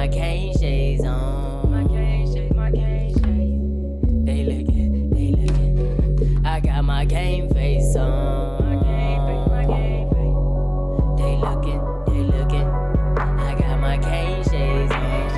my cane shades on. My cane shades. They looking. I got my game face on. My game face. They looking. I got my cane shades on.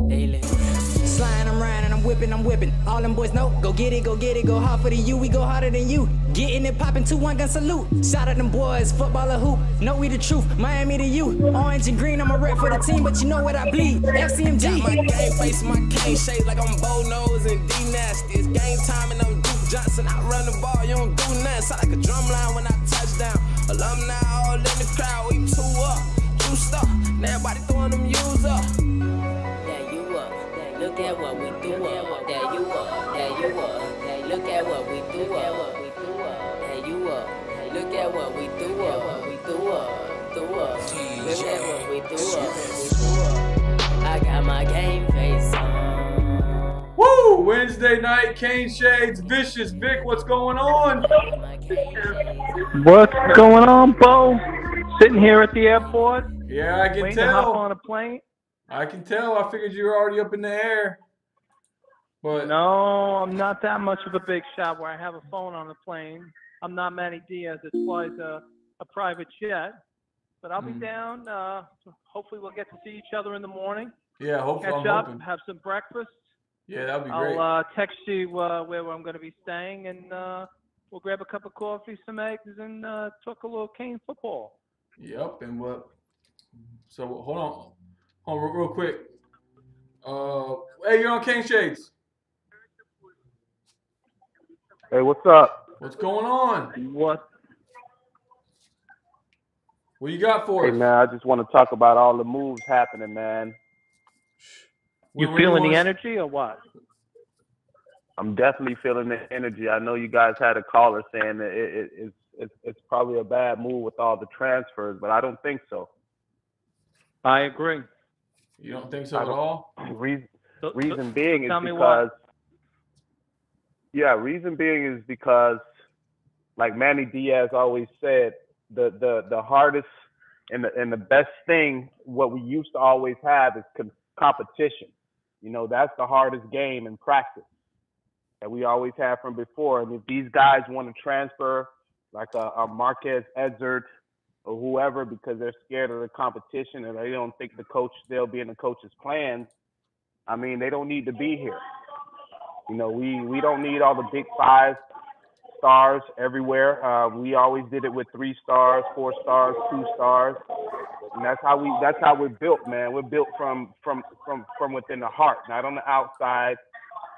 They looking. Sliding, I'm riding, I'm whipping. All them boys know, go get it, go hard for the U, we go harder than you. Getting it poppin', 2-1 gun salute. Shout out them boys, footballer hoop. Know we the truth, Miami to you. Orange and green, I'm a rep for the team, but you know what I bleed. FCMG. Got my game face, my cane shaped like I'm Bo Nose and D Nasty. It's game time and I'm Duke Johnson. I run the ball, you don't do nothing. Sound like a drum line when I touch down. Alumni all in the crowd, we two up, juiced up. Now everybody throwing them U's up. There you up. Look at what we do up. There you up. Look at what we do up. There you up. Look at what we do up. Look at what we do up. I got my game face on. Woo! Wednesday night, Cane Shades, Vicious Vic, what's going on? What's going on, Bo? Sitting here at the airport. Yeah, I can waiting tell. To hop on a plane. I can tell. I figured you were already up in the air. But no, I'm not that much of a big shot where I have a phone on the plane. I'm not Manny Diaz that flies a private jet. But I'll be down. Hopefully we'll get to see each other in the morning. Yeah, hopefully. Catch up, have some breakfast. Yeah, that'd be great. I'll text you where I'm going to be staying, and we'll grab a cup of coffee, some eggs, and talk a little cane football. Yep, and what? So hold on real quick. Hey, you're on Cane Shades. Hey, what's up? What's going on? What you got for us? Hey, man, I just want to talk about all the moves happening, man. You feeling the energy or what? I'm definitely feeling the energy. I know you guys had a caller saying that it's probably a bad move with all the transfers, but I don't think so. I agree. You don't think so at all? Reason being is because, like Manny Diaz always said, the hardest and the best thing, what we used to always have is competition. You know, that's the hardest game in practice that we always have from before. And if these guys want to transfer, like a Marquez Edzard or whoever, because they're scared of the competition and they don't think they'll be in the coach's plans, I mean, they don't need to be here. You know, we don't need all the big 5 stars everywhere. We always did it with 3 stars, 4 stars, 2 stars. And that's how we're built, man. We're built from within the heart, not on the outside,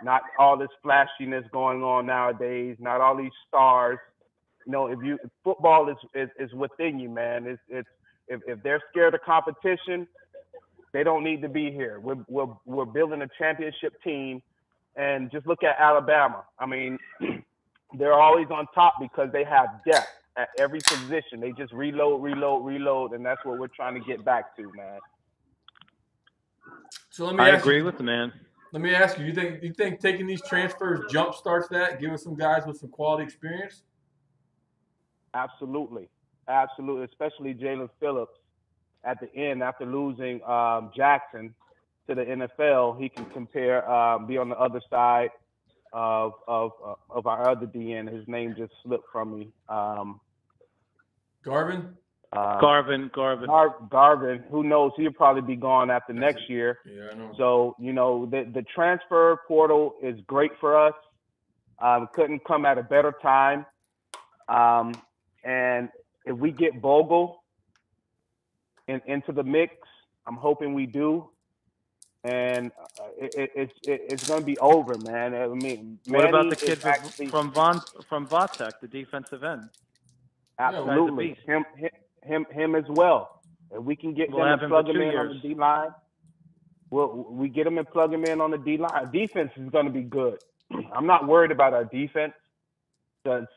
not all this flashiness going on nowadays, not all these stars. You know, football is within you, man. If they're scared of competition, they don't need to be here. We're building a championship team, and just look at Alabama. I mean, they're always on top because they have depth at every position. They just reload, and that's what we're trying to get back to, man. So I agree with the man. Let me ask you: you think taking these transfers jump starts that, giving some guys with some quality experience? Absolutely, especially Jalen Phillips at the end after losing Jackson to the NFL. He can compare, be on the other side of our other DN. His name just slipped from me. Garvin? Garvin. Who knows? He'll probably be gone after next year. Yeah, I know. So, you know, the transfer portal is great for us. Couldn't come at a better time. And if we get Bogle into the mix, I'm hoping we do. And it's going to be over, man. I mean, what about the kid from Vatek, the defensive end? Absolutely, him as well. If we can get them and plug him in on the D line, we get him and plug him in on the D line. Defense is going to be good. I'm not worried about our defense because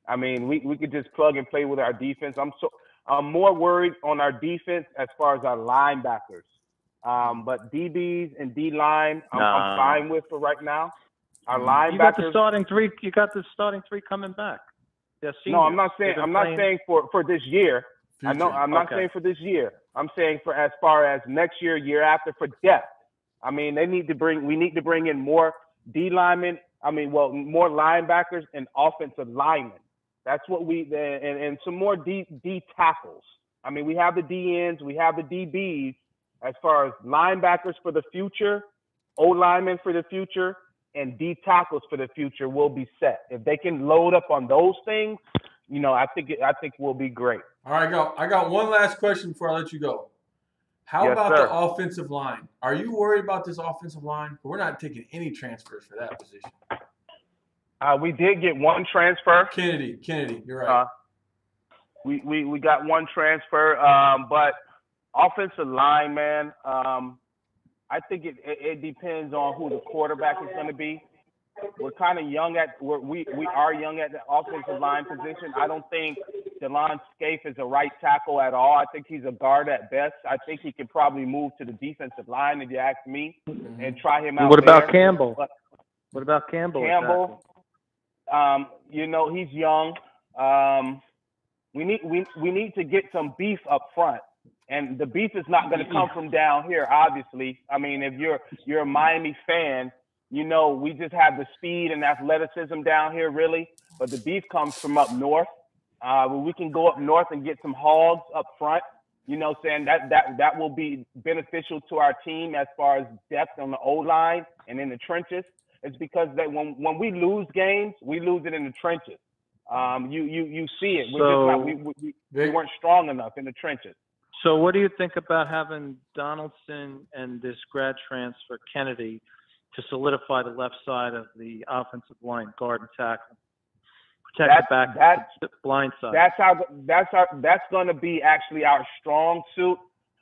I mean we could just plug and play with our defense. I'm more worried on our defense as far as our linebackers. But DBs and D line, I'm fine with for right now. Our linebackers. You got the starting three coming back. No, I'm not saying for this year. I know. Future. I'm not saying for this year. I'm saying for as far as next year, year after, for depth. I mean, we need to bring in more D linemen. I mean, well, more linebackers and offensive linemen. That's what and some more D tackles. I mean, we have the DNs, we have the DBs. As far as linebackers for the future, O linemen for the future, and D tackles for the future will be set. If they can load up on those things, you know, I think we'll be great. All right, I got one last question before I let you go. How about the offensive line? Are you worried about this offensive line? We're not taking any transfers for that position. We did get one transfer. Kennedy, you're right. We got one transfer, but offensive line, man, I think it depends on who the quarterback is going to be. We're kind of young we are young at the offensive line position. I don't think DeLon Scaife is a right tackle at all. I think he's a guard at best. I think he could probably move to the defensive line, if you ask me, and try him out. What about Campbell? What about Campbell? Campbell, you know, he's young. We need to get some beef up front. And the beef is not going to come from down here, obviously. I mean, if you're a Miami fan, you know, we just have the speed and athleticism down here, really. But the beef comes from up north. We can go up north and get some hogs up front. You know, saying that will be beneficial to our team as far as depth on the O-line and in the trenches. It's because that when we lose games, we lose it in the trenches. You see it. We weren't strong enough in the trenches. So what do you think about having Donaldson and this grad transfer Kennedy to solidify the left side of the offensive line, guard and tackle, protect the blind side? That's going to be actually our strong suit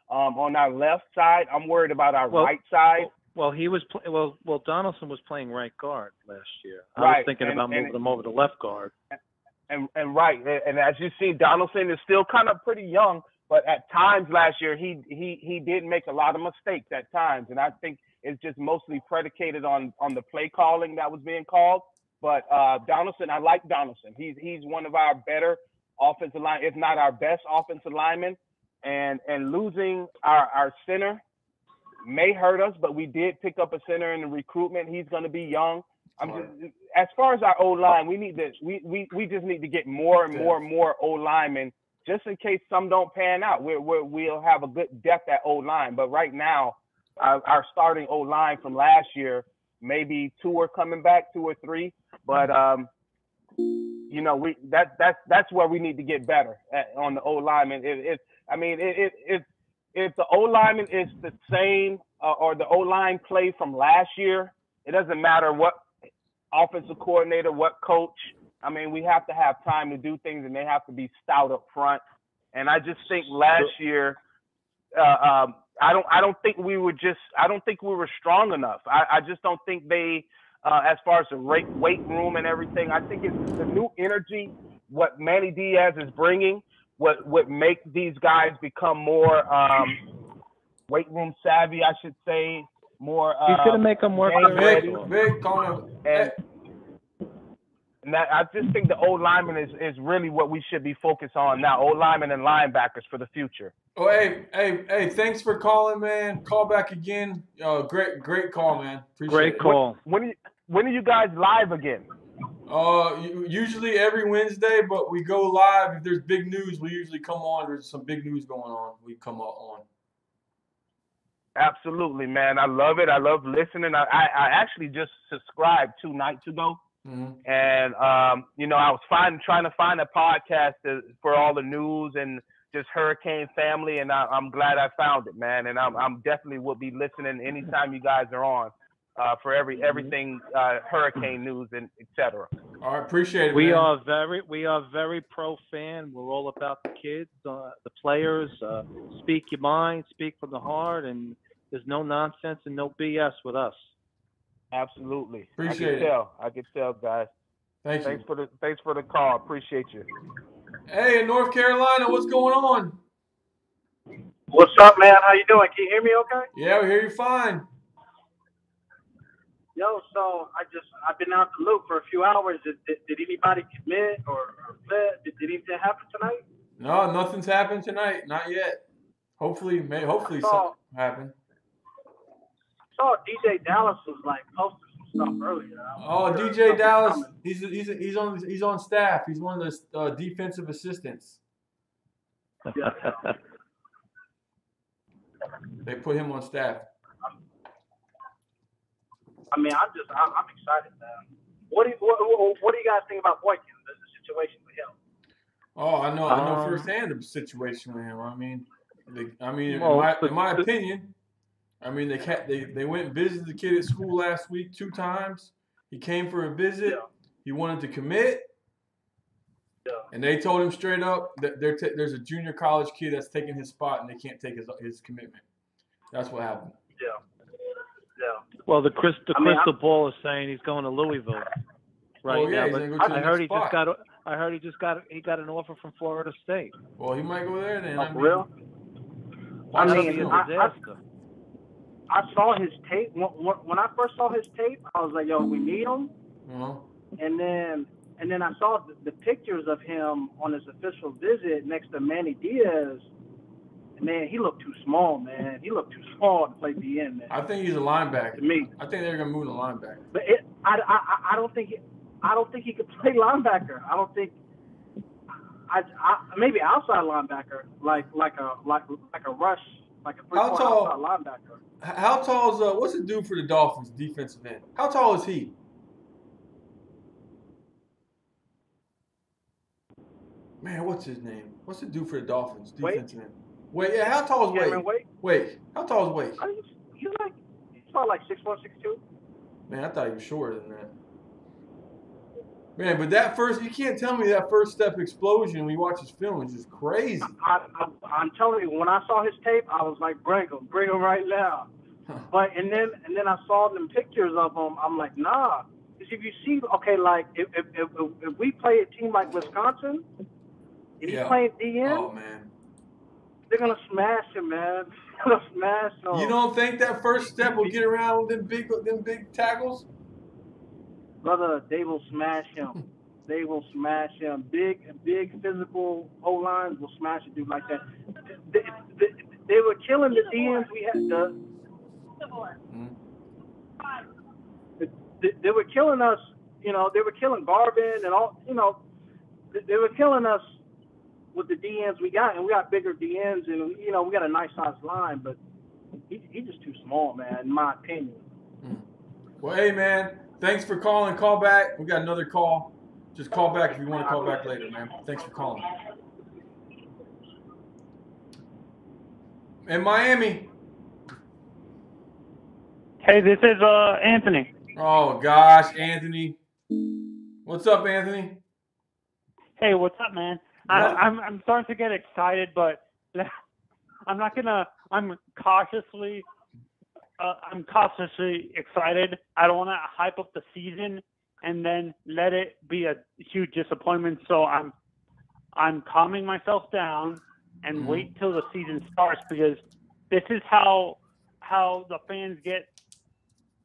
on our left side. I'm worried about our right side. Well, Donaldson was playing right guard last year. I was thinking about moving him over to left guard. And as you see, Donaldson is still kind of pretty young. But at times last year, he did make a lot of mistakes at times, and I think it's just mostly predicated on the play calling that was being called. But Donaldson, I like Donaldson. He's one of our better offensive line, if not our best offensive lineman. And losing our center may hurt us, but we did pick up a center in the recruitment. He's going to be young. As far as our O line, we just need to get more and more O linemen. Just in case some don't pan out, we'll have a good depth at O-line. But right now, our starting O-line from last year, maybe 2 are coming back, 2 or 3. But you know, that's where we need to get better on the O-lineman. If the O-lineman is the same or the O-line play from last year, it doesn't matter what offensive coordinator, what coach. I mean, we have to have time to do things, and they have to be stout up front. And I just think last year, I don't think we were strong enough. I just don't think they, as far as the weight room and everything, I think it's the new energy, what Manny Diaz is bringing, what make these guys become more weight room savvy, I should say, more. He's going to make them work ready. And I just think the old lineman is really what we should be focused on now. Old linemen and linebackers for the future. Oh, hey! Thanks for calling, man. Call back again. Great call, man. Appreciate it. Call. When are you guys live again? Usually every Wednesday, but we go live if there's big news. We usually come on. There's some big news going on. We come on. Absolutely, man. I love it. I love listening. I actually just subscribed 2 nights ago. Mm-hmm. And, you know, I was trying to find a podcast for all the news and just Hurricane family. And I'm glad I found it, man. And I'm definitely will be listening anytime you guys are on for everything Hurricane news and et cetera. All right. Appreciate it. We are very pro fan. We're all about the kids, the players, speak your mind, speak from the heart. And there's no nonsense and no BS with us. Absolutely. Appreciate it. I can tell, guys. Thanks for the call. Appreciate you. Hey, in North Carolina, what's going on? What's up, man? How you doing? Can you hear me okay? Yeah, we hear you fine. Yo, so I've been out the loop for a few hours. Did anybody commit or fled? Did anything happen tonight? No, nothing's happened tonight. Not yet. Hopefully something happen. Saw DJ Dallas was like posting some stuff earlier. Oh, DJ Dallas, he's on staff. He's one of the defensive assistants. Yeah. They put him on staff. I mean, I'm excited, man. What do you guys think about BOYKIN? The situation with him? Oh, I know firsthand the situation with him. I mean, in my opinion, I mean they went and visited the kid at school last week 2 times. He came for a visit. Yeah. He wanted to commit. Yeah. And they told him straight up that there's a junior college kid that's taking his spot, and they can't take his commitment. That's what happened. Yeah. Yeah. Well, the crystal ball is saying he's going to Louisville right now. But I heard he just got an offer from Florida State. Well, he might go there then. Oh, for real? I saw his tape. When I first saw his tape, I was like, "Yo, we need him." Uh-huh. And then I saw the pictures of him on his official visit next to Manny Diaz. Man, he looked too small, man. He looked too small to play DN, man. I think he's a linebacker. To me, I think they're gonna move to linebacker. But I don't think he could play linebacker. I don't think. Maybe outside linebacker, like a rush, like a 3-point outside linebacker. How tall is what's the dude for the Dolphins defensive end? How tall is he? Man, what's his name? What's the dude for the Dolphins defensive end? Wait, yeah, how tall is Wade? Wait, how tall is Wade? He's about like 6'1", 6'2". Man, I thought he was shorter than that. Man, but you can't tell me that first step explosion when you watch his film is just crazy. I'm telling you, when I saw his tape, I was like, bring him right now. But and then I saw them pictures of him. I'm like, nah. Because if you see, okay, like if we play a team like Wisconsin, if he's playing DN, oh man, they're gonna smash him, man. They're gonna smash him. You don't think that first step will get around them big tackles? Brother, they will smash him. They will smash him. Big physical O-lines will smash a dude like that. They were killing the DNs we had. They were killing us. You know, they were killing Garvin and all. You know, they were killing us with the DNs we got, and we got bigger DNs, and you know, we got a nice sized line, but he's just too small, man, in my opinion. Well, hey, man. Thanks for calling. Call back. We got another call. Just call back if you want to call back later, man. Thanks for calling. In Miami. Hey, this is Anthony. Oh gosh, Anthony. What's up, Anthony? Hey, what's up, man? I'm starting to get excited, but I'm not gonna. I'm cautiously excited. I don't want to hype up the season and then let it be a huge disappointment. So I'm calming myself down and wait till the season starts, because this is how the fans get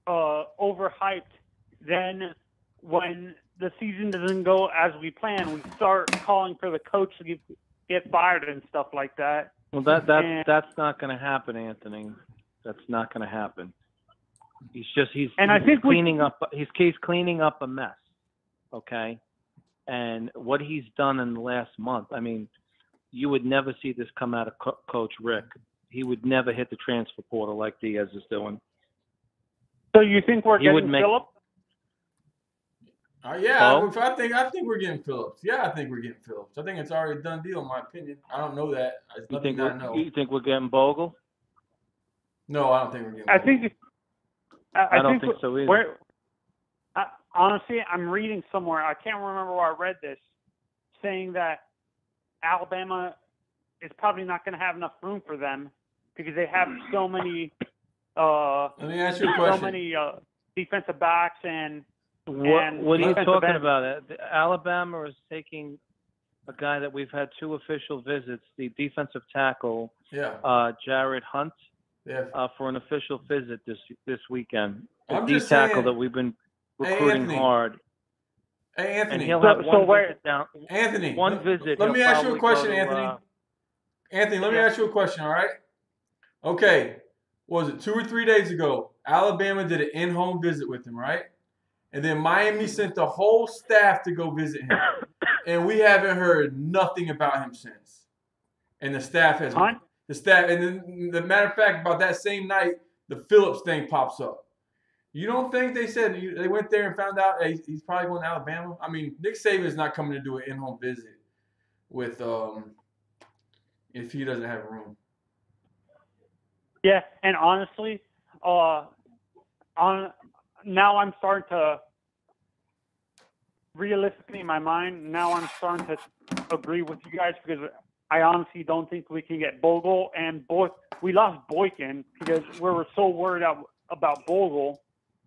overhyped. Then when the season doesn't go as we plan, we start calling for the coach to get fired and stuff like that. Well, that's not going to happen, Anthony. That's not going to happen. He's cleaning up a mess, okay? And what he's done in the last month, I mean, you would never see this come out of Coach Rick. He would never hit the transfer portal like Diaz is doing. So you think we're getting Phillips? Yeah, I think we're getting Phillips. Yeah, I think we're getting Phillips. I think it's already a done deal, in my opinion. I don't know that. You think we're getting Bogle? No, I don't think we're getting. I don't think so either. Honestly, I'm reading somewhere. I can't remember where I read this, saying that Alabama is probably not going to have enough room for them because they have so many. Let me ask you a question. So many defensive backs and. What are you talking about? Alabama is taking a guy that we've had 2 official visits, the defensive tackle, Jared Hunt, for an official visit this weekend. The D tackle that we've been recruiting hard. Hey, Anthony. And he'll have one visit down. Anthony. One visit. Let me ask you a question, Anthony. Anthony, let me ask you a question, all right? Okay. What was it 2 or 3 days ago? Alabama did an in-home visit with him, right? And then Miami sent the whole staff to go visit him. And we haven't heard nothing about him since. And the staff has and then the matter of fact, about that same night, the Phillips thing pops up. You don't think they said they went there and found out hey, he's probably going to Alabama? I mean, Nick Saban's not coming to do an in-home visit with if he doesn't have room. Yeah, and honestly, now I'm starting to realistically in my mind. Now I'm starting to agree with you guys because I honestly don't think we can get Bogle and we lost Boykin because we were so worried about Bogle.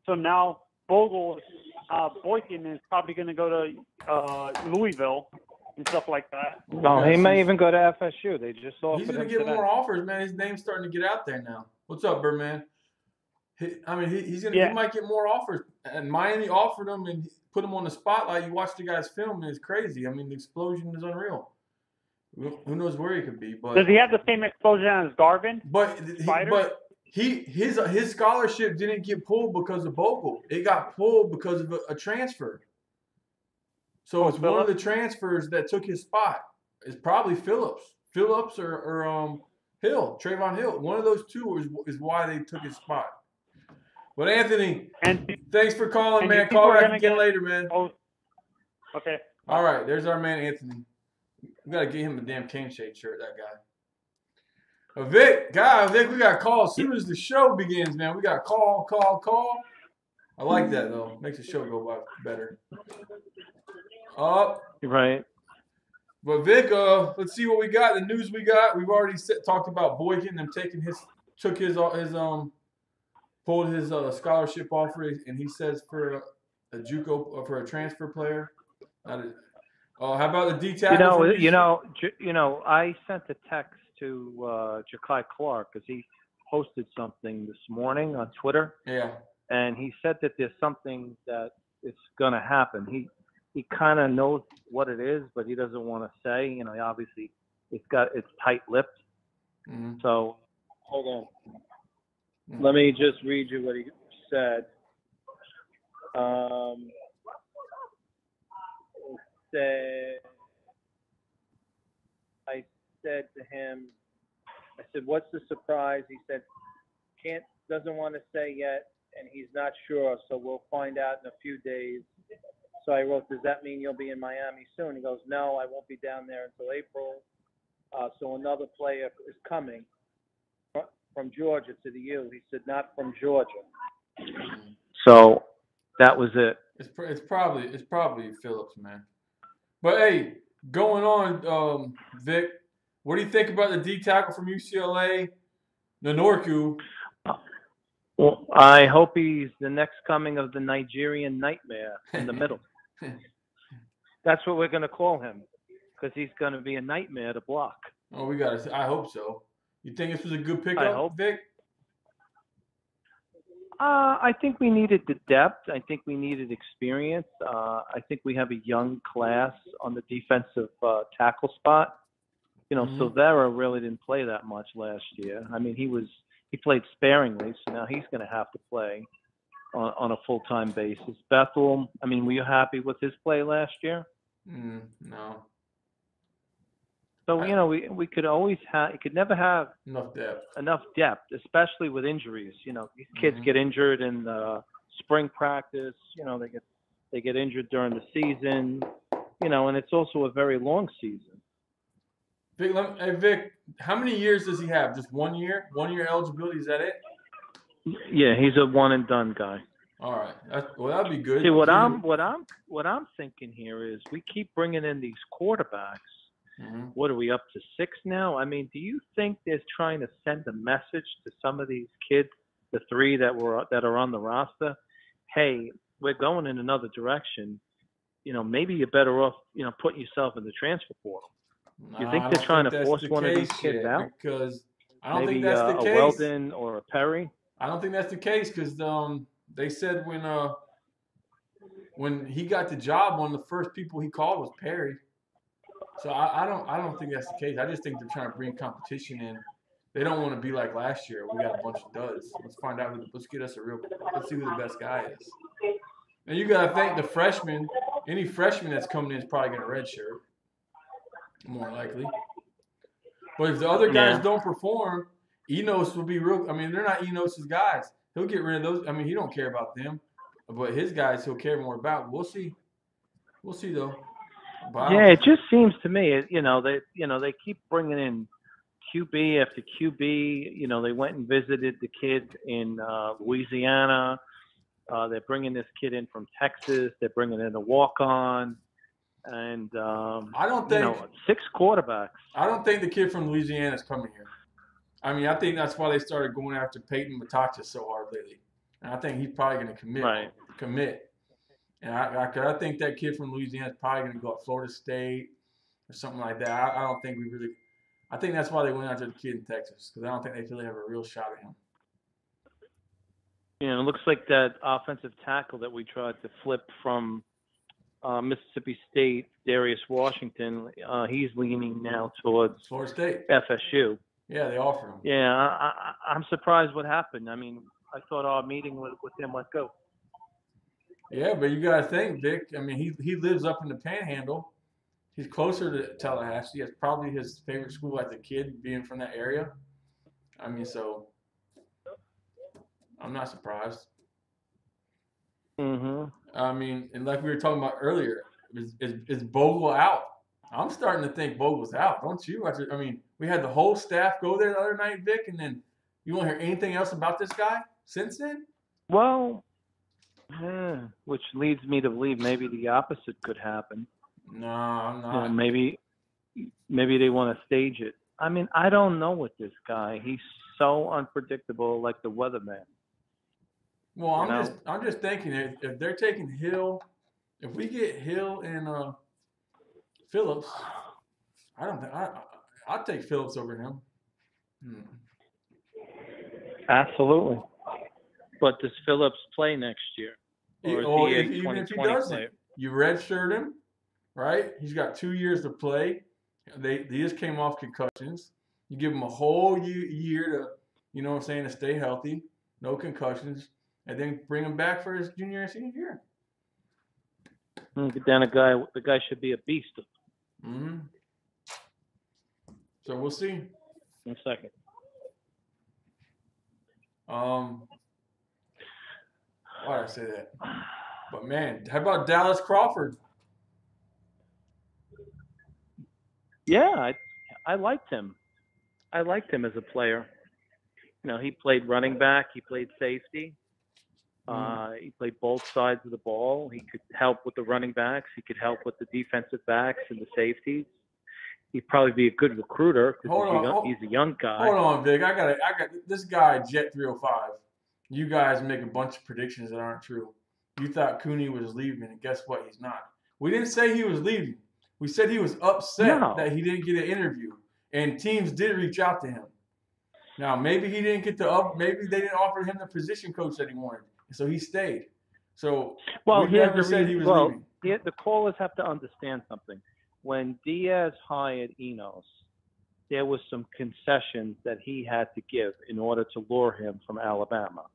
So now Boykin is probably going to go to Louisville and stuff like that. No, he may even go to FSU. They just offered him. He's going to get more offers, man. His name's starting to get out there now. What's up, Birdman? He might get more offers. And Miami offered him and put him on the spotlight. You watch the guy's film, and it's crazy. I mean, the explosion is unreal. Who knows where he could be? But does he have the same explosion as Garvin? His scholarship didn't get pulled because of Bogle. It got pulled because of a transfer. So it's one of the transfers that took his spot. It's probably Phillips or Hill, Trayvon Hill. One of those two is why they took his spot. But Anthony, thanks for calling, man. Call back again later, man. Okay. All right, there's our man Anthony. We gotta get him a damn cane shade shirt, that guy. Vic, we got a call as soon as the show begins, man. We got call. I like that though. Makes the show go by better. Right. But Vic, let's see what we got. The news we got. We've already talked about Boykin and pulled his scholarship offer, and he says for a JUCO for a transfer player. How about the D tackle? I sent a text to Ja'Kai Clark because he posted something this morning on Twitter. Yeah. And he said that there's something that is going to happen. He kind of knows what it is, but he doesn't want to say. Obviously it's tight-lipped. Mm-hmm. So hold on. Mm-hmm. Let me just read you what he said. I said to him, I said, "What's the surprise?" He said, doesn't want to say yet, and he's not sure, so we'll find out in a few days. So I wrote, "Does that mean you'll be in Miami soon?" He goes, "No, I won't be down there until April." So another player is coming from Georgia to the U. He said, "Not from Georgia." So that was it. It's probably Phillips, man. But hey, going on, Vic, what do you think about the D tackle from UCLA, Nnorku? Well, I hope he's the next coming of the Nigerian nightmare in the middle. That's what we're going to call him, because he's going to be a nightmare to block. Oh, I hope so. You think this was a good pickup, Vic? I think we needed the depth. I think we needed experience. I think we have a young class on the defensive tackle spot. Silvera really didn't play that much last year. I mean, he played sparingly, so now he's going to have to play on a full-time basis. Bethel, I mean, were you happy with his play last year? No. So, we could always you could never have enough depth, especially with injuries. These kids get injured in spring practice. They get injured during the season, and it's also a very long season. Vic, how many years does he have? Just 1 year? 1 year eligibility, is that it? Yeah, he's a one and done guy. All right. That'd be good. See, what I'm thinking here is we keep bringing in these quarterbacks. Mm-hmm. What are we up to 6 now? I mean, do you think they're trying to send a message to some of these kids, the 3 that are on the roster? Hey, we're going in another direction. Maybe you're better off, putting yourself in the transfer portal. You think they're trying to force one of these kids out? Because I don't Maybe think that's the case. A Weldon or a Perry? I don't think that's the case because they said when when he got the job, one of the first people he called was Perry. So I don't think that's the case. I just think they're trying to bring competition in. They don't want to be like last year. We got a bunch of duds. Let's find out. Let's get us let's see who the best guy is. And you got to think the freshman, any freshman that's coming in is probably going to redshirt, more likely. But if the other guys don't perform, Enos will be real. I mean, they're not Enos's guys. He'll get rid of those. I mean, he don't care about them. But his guys he'll care more about. We'll see. We'll see, though. Yeah, it just seems to me, they keep bringing in QB after QB. You know, they went and visited the kid in Louisiana. They're bringing this kid in from Texas. They're bringing in a walk-on. And, I don't think 6 quarterbacks. I don't think the kid from Louisiana is coming here. I mean, I think that's why they started going after Peyton Matacha so hard lately. And I think he's probably going to commit. And I think that kid from Louisiana is probably going to go at Florida State or something like that. I don't think we really – I think that's why they went after the kid in Texas, because I don't think they feel they have a real shot at him. You know, it looks like that offensive tackle that we tried to flip from Mississippi State, Darius Washington, he's leaning now towards Florida State. FSU. Yeah, they offer him. Yeah, I'm surprised what happened. I mean, I thought our meeting with him let go. Yeah, but you got to think, Vic. I mean, he lives up in the Panhandle. He's closer to Tallahassee. That's probably his favorite school as a kid, being from that area. I mean, so I'm not surprised. Mm-hmm. I mean, and like we were talking about earlier, is Bogle out? I'm starting to think Bogle's out, don't you? I mean, we had the whole staff go there the other night, Vic, and then you won't hear anything else about this guy since then? Well, which leads me to believe maybe the opposite could happen. No, I'm not. You know, maybe they want to stage it. I mean, I don't know with this guy. He's so unpredictable, like the weatherman. Well, I'm just thinking if they're taking Hill, if we get Hill and Phillips, I don't think I'll take Phillips over him. Absolutely. But does Phillips play next year? Or even if he doesn't, you redshirt him, right? He's got 2 years to play. They just came off concussions. You give him a whole year to, you know what I'm saying, to stay healthy, no concussions, and then bring him back for his junior and senior year. Get down a guy. The guy should be a beast. Mm-hmm. So we'll see. 1 second. Why did I say that? But man, how about Dallas Crawford? Yeah, I liked him. I liked him as a player. You know, he played running back. He played safety. He played both sides of the ball. He could help with the running backs. He could help with the defensive backs and the safeties. He'd probably be a good recruiter because he's a young guy. Hold on, Vic. I got this guy, Jet 305. You guys make a bunch of predictions that aren't true. You thought Cooney was leaving, and guess what? He's not. We didn't say he was leaving. We said he was upset that he didn't get an interview, and teams did reach out to him. Now, maybe he didn't get maybe they didn't offer him the position coach that he wanted, so he stayed. So we never said he was leaving. The callers have to understand something. When Diaz hired Enos, there was some concessions that he had to give in order to lure him from Alabama.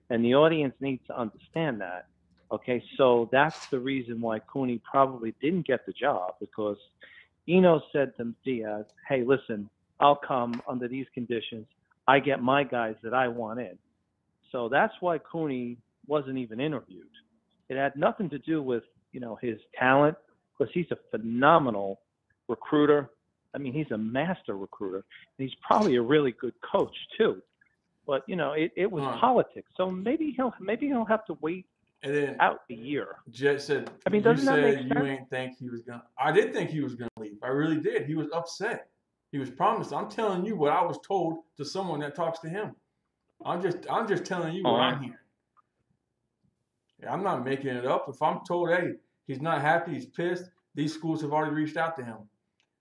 And the audience needs to understand that. Okay, so that's the reason why Cooney probably didn't get the job, because Enos said to Diaz, hey, listen, I'll come under these conditions. I get my guys that I want in. So that's why Cooney wasn't even interviewed. It had nothing to do with, you know, his talent, because he's a phenomenal recruiter. I mean, he's a master recruiter, and he's probably a really good coach too. But you know, it was politics. So maybe he'll have to wait out the year. Jet said, I mean, doesn't that make sense? You ain't think he was gonna. I did think he was gonna leave. I really did. He was upset. He was promised. I'm telling you what I was told to someone that talks to him. I'm just telling you what I'm hearing. Yeah, I'm not making it up. If I'm told, hey, he's not happy, he's pissed, these schools have already reached out to him.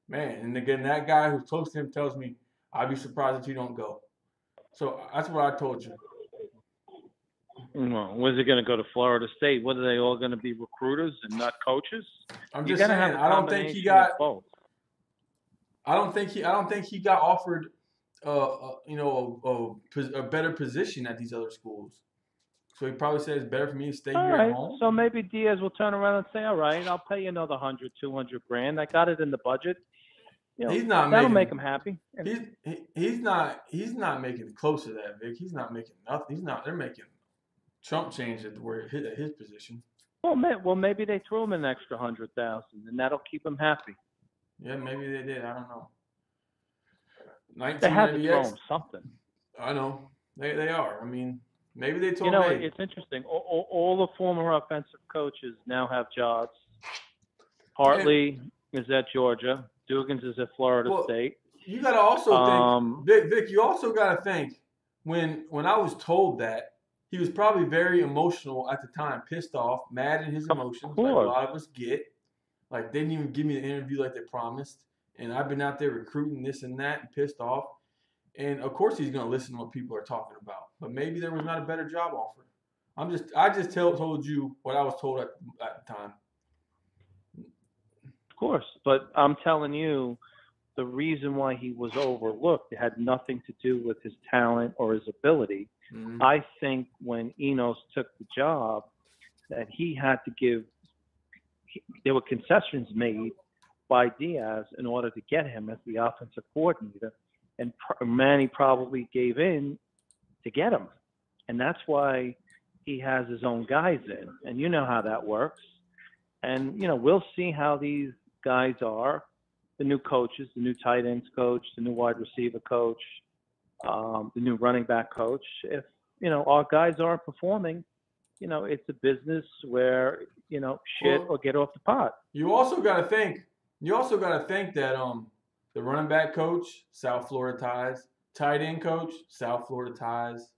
Man, and again, that guy who's close to him tells me, I'd be surprised if you don't go. So that's what I told you. Well, where's he going to go to Florida State? What are they all going to be recruiters and not coaches? I'm just saying. I don't think he got both. I don't think he got offered a better position at these other schools. So he probably said it's better for me to stay here at home. So maybe Diaz will turn around and say, all right, I'll pay you another 100, 200 grand. I got it in the budget. You know, he's not that'll make him happy. He's not making close to that, Vic. He's not making nothing. They're making Trump change at his position. Well, maybe they threw him an extra 100,000, and that'll keep him happy. Yeah, maybe they did. I don't know. They had to throw him something. I know. They are. I mean, maybe they told me. It's interesting. All the former offensive coaches now have jobs. Hartley is at Georgia. Dugans is at Florida State. You got to also think, Vic, you also got to think, when I was told that, he was probably very emotional at the time, pissed off, mad in his emotions, like a lot of us get. Like, they didn't even give me the interview like they promised. And I've been out there recruiting this and that and pissed off. And, of course, he's going to listen to what people are talking about. But maybe there was not a better job offer. I just told you what I was told at the time. Of course. But I'm telling you, the reason why he was overlooked, it had nothing to do with his talent or his ability. Mm-hmm. I think when Enos took the job, that he had to give – there were concessions made by Diaz in order to get him as the offensive coordinator. And Manny probably gave in to get him. And that's why he has his own guys in. And you know how that works. And, you know, we'll see how these guys are, the new coaches, the new tight ends coach, the new wide receiver coach, the new running back coach. If, you know, our guys aren't performing, you know, it's a business where, you know, or get off the pot. You also got to think that the running back coach, South Florida ties. Tight end coach, South Florida ties.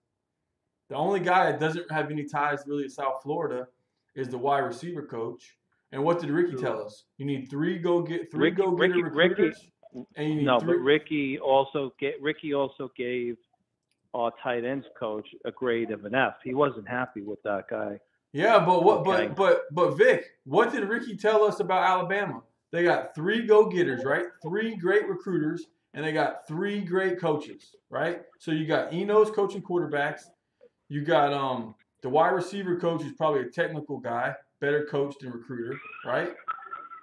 The only guy that doesn't have any ties really to South Florida is the wide receiver coach. And what did Ricky tell us? You need three go-getter recruiters. And you need but Ricky also gave our tight ends coach a grade of an F. He wasn't happy with that guy. Yeah, but Vic, what did Ricky tell us about Alabama? They got three go-getters, right? Three great recruiters, and they got three great coaches, right? So you got Enos coaching quarterbacks. You got the wide receiver coach who's probably a technical guy, better coach than recruiter, right?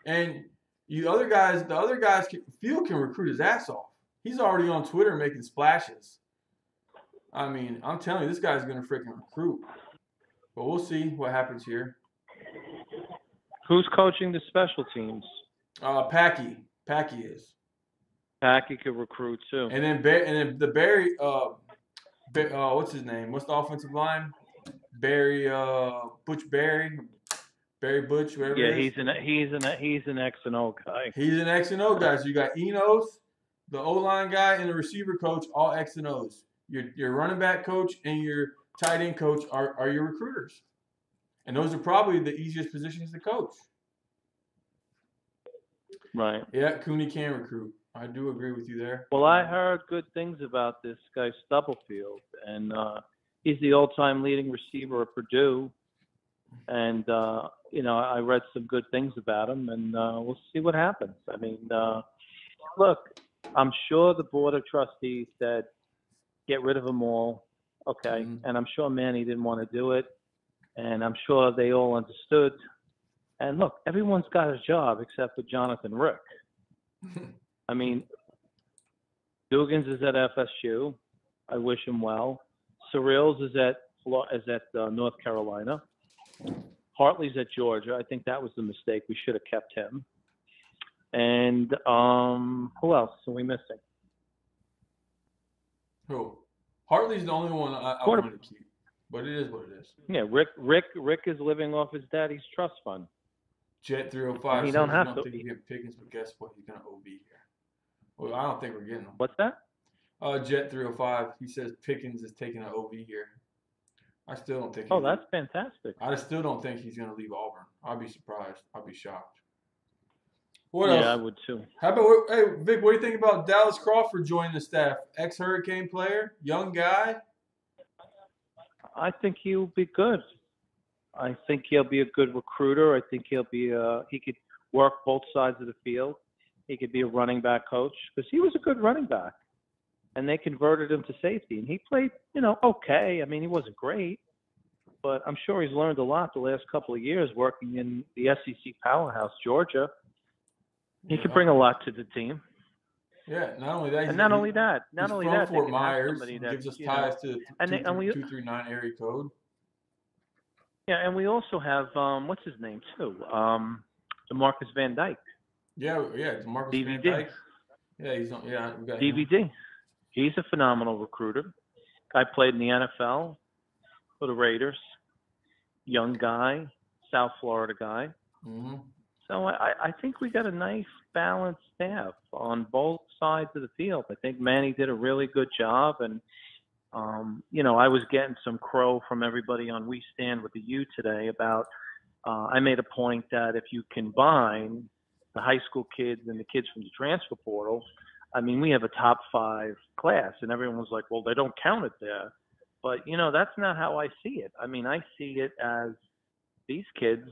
And the other guys can recruit his ass off. He's already on Twitter making splashes. I mean, I'm telling you, this guy's going to freaking recruit. But we'll see what happens here. Who's coaching the special teams? PUGH. PUGH is. PUGH could recruit too. And then the Barry. What's his name? What's the offensive line? Barry. Butch Barry. Barry Butch. Whatever. Yeah, he's an X and O guy. He's an X and O guy. So you got Enos, the O line guy, and the receiver coach, all X and O's. Your running back coach and your tight end coach are your recruiters. And those are probably the easiest positions to coach. Right. Yeah, Cooney can recruit. I do agree with you there. Well, I heard good things about this guy Stubblefield, and he's the all-time leading receiver at Purdue. And, you know, I read some good things about him, and we'll see what happens. I mean, look, I'm sure the Board of Trustees said, get rid of them all. Okay. Mm-hmm. And I'm sure Manny didn't want to do it. And I'm sure they all understood. And look, everyone's got a job except for Jonathan Rick. I mean, Dugans is at FSU. I wish him well. Surreals is at North Carolina. Hartley's at Georgia. I think that was the mistake. We should have kept him. And who else are we missing? Who? Hartley's the only one I wanted to keep. But it is what it is. Yeah, Rick is living off his daddy's trust fund. Jet 305. He don't have to. Think he get Pickens, but guess what? He's gonna OB here. Well, I don't think we're getting him. What's that? Jet 305. He says Pickens is taking an OB here. I still don't think. Oh, that's fantastic. I still don't think he's gonna leave Auburn. I'll be surprised. I'll be shocked. What else? Yeah, I would too. How about Vic? What do you think about Dallas Crawford joining the staff? Ex-Hurricane player, young guy. I think he'll be good. I think he'll be a good recruiter. I think he'll be he could work both sides of the field. He could be a running back coach because he was a good running back, and they converted him to safety, and he played, okay. I mean, he wasn't great, but I'm sure he's learned a lot the last couple of years working in the SEC powerhouse, Georgia. He could bring a lot to the team. Yeah, not only that, not only that, Fort Myers gives us ties to the 239 area code. Yeah, and we also have what's his name too, DeMarcus Van Dyke. Yeah, DeMarcus DVD. Van Dyke. Yeah, he's on. Yeah, we got DVD. him. He's a phenomenal recruiter. Guy played in the NFL for the Raiders. Young guy, South Florida guy. Mm-hmm. So I think we got a nice balanced staff on both sides of the field. I think Manny did a really good job, and I was getting some crow from everybody on We Stand with the U today about. I made a point that if you combine the high school kids and the kids from the transfer portal, I mean, we have a top 5 class, and everyone's like, well, they don't count it there. But, that's not how I see it. I mean, I see it as these kids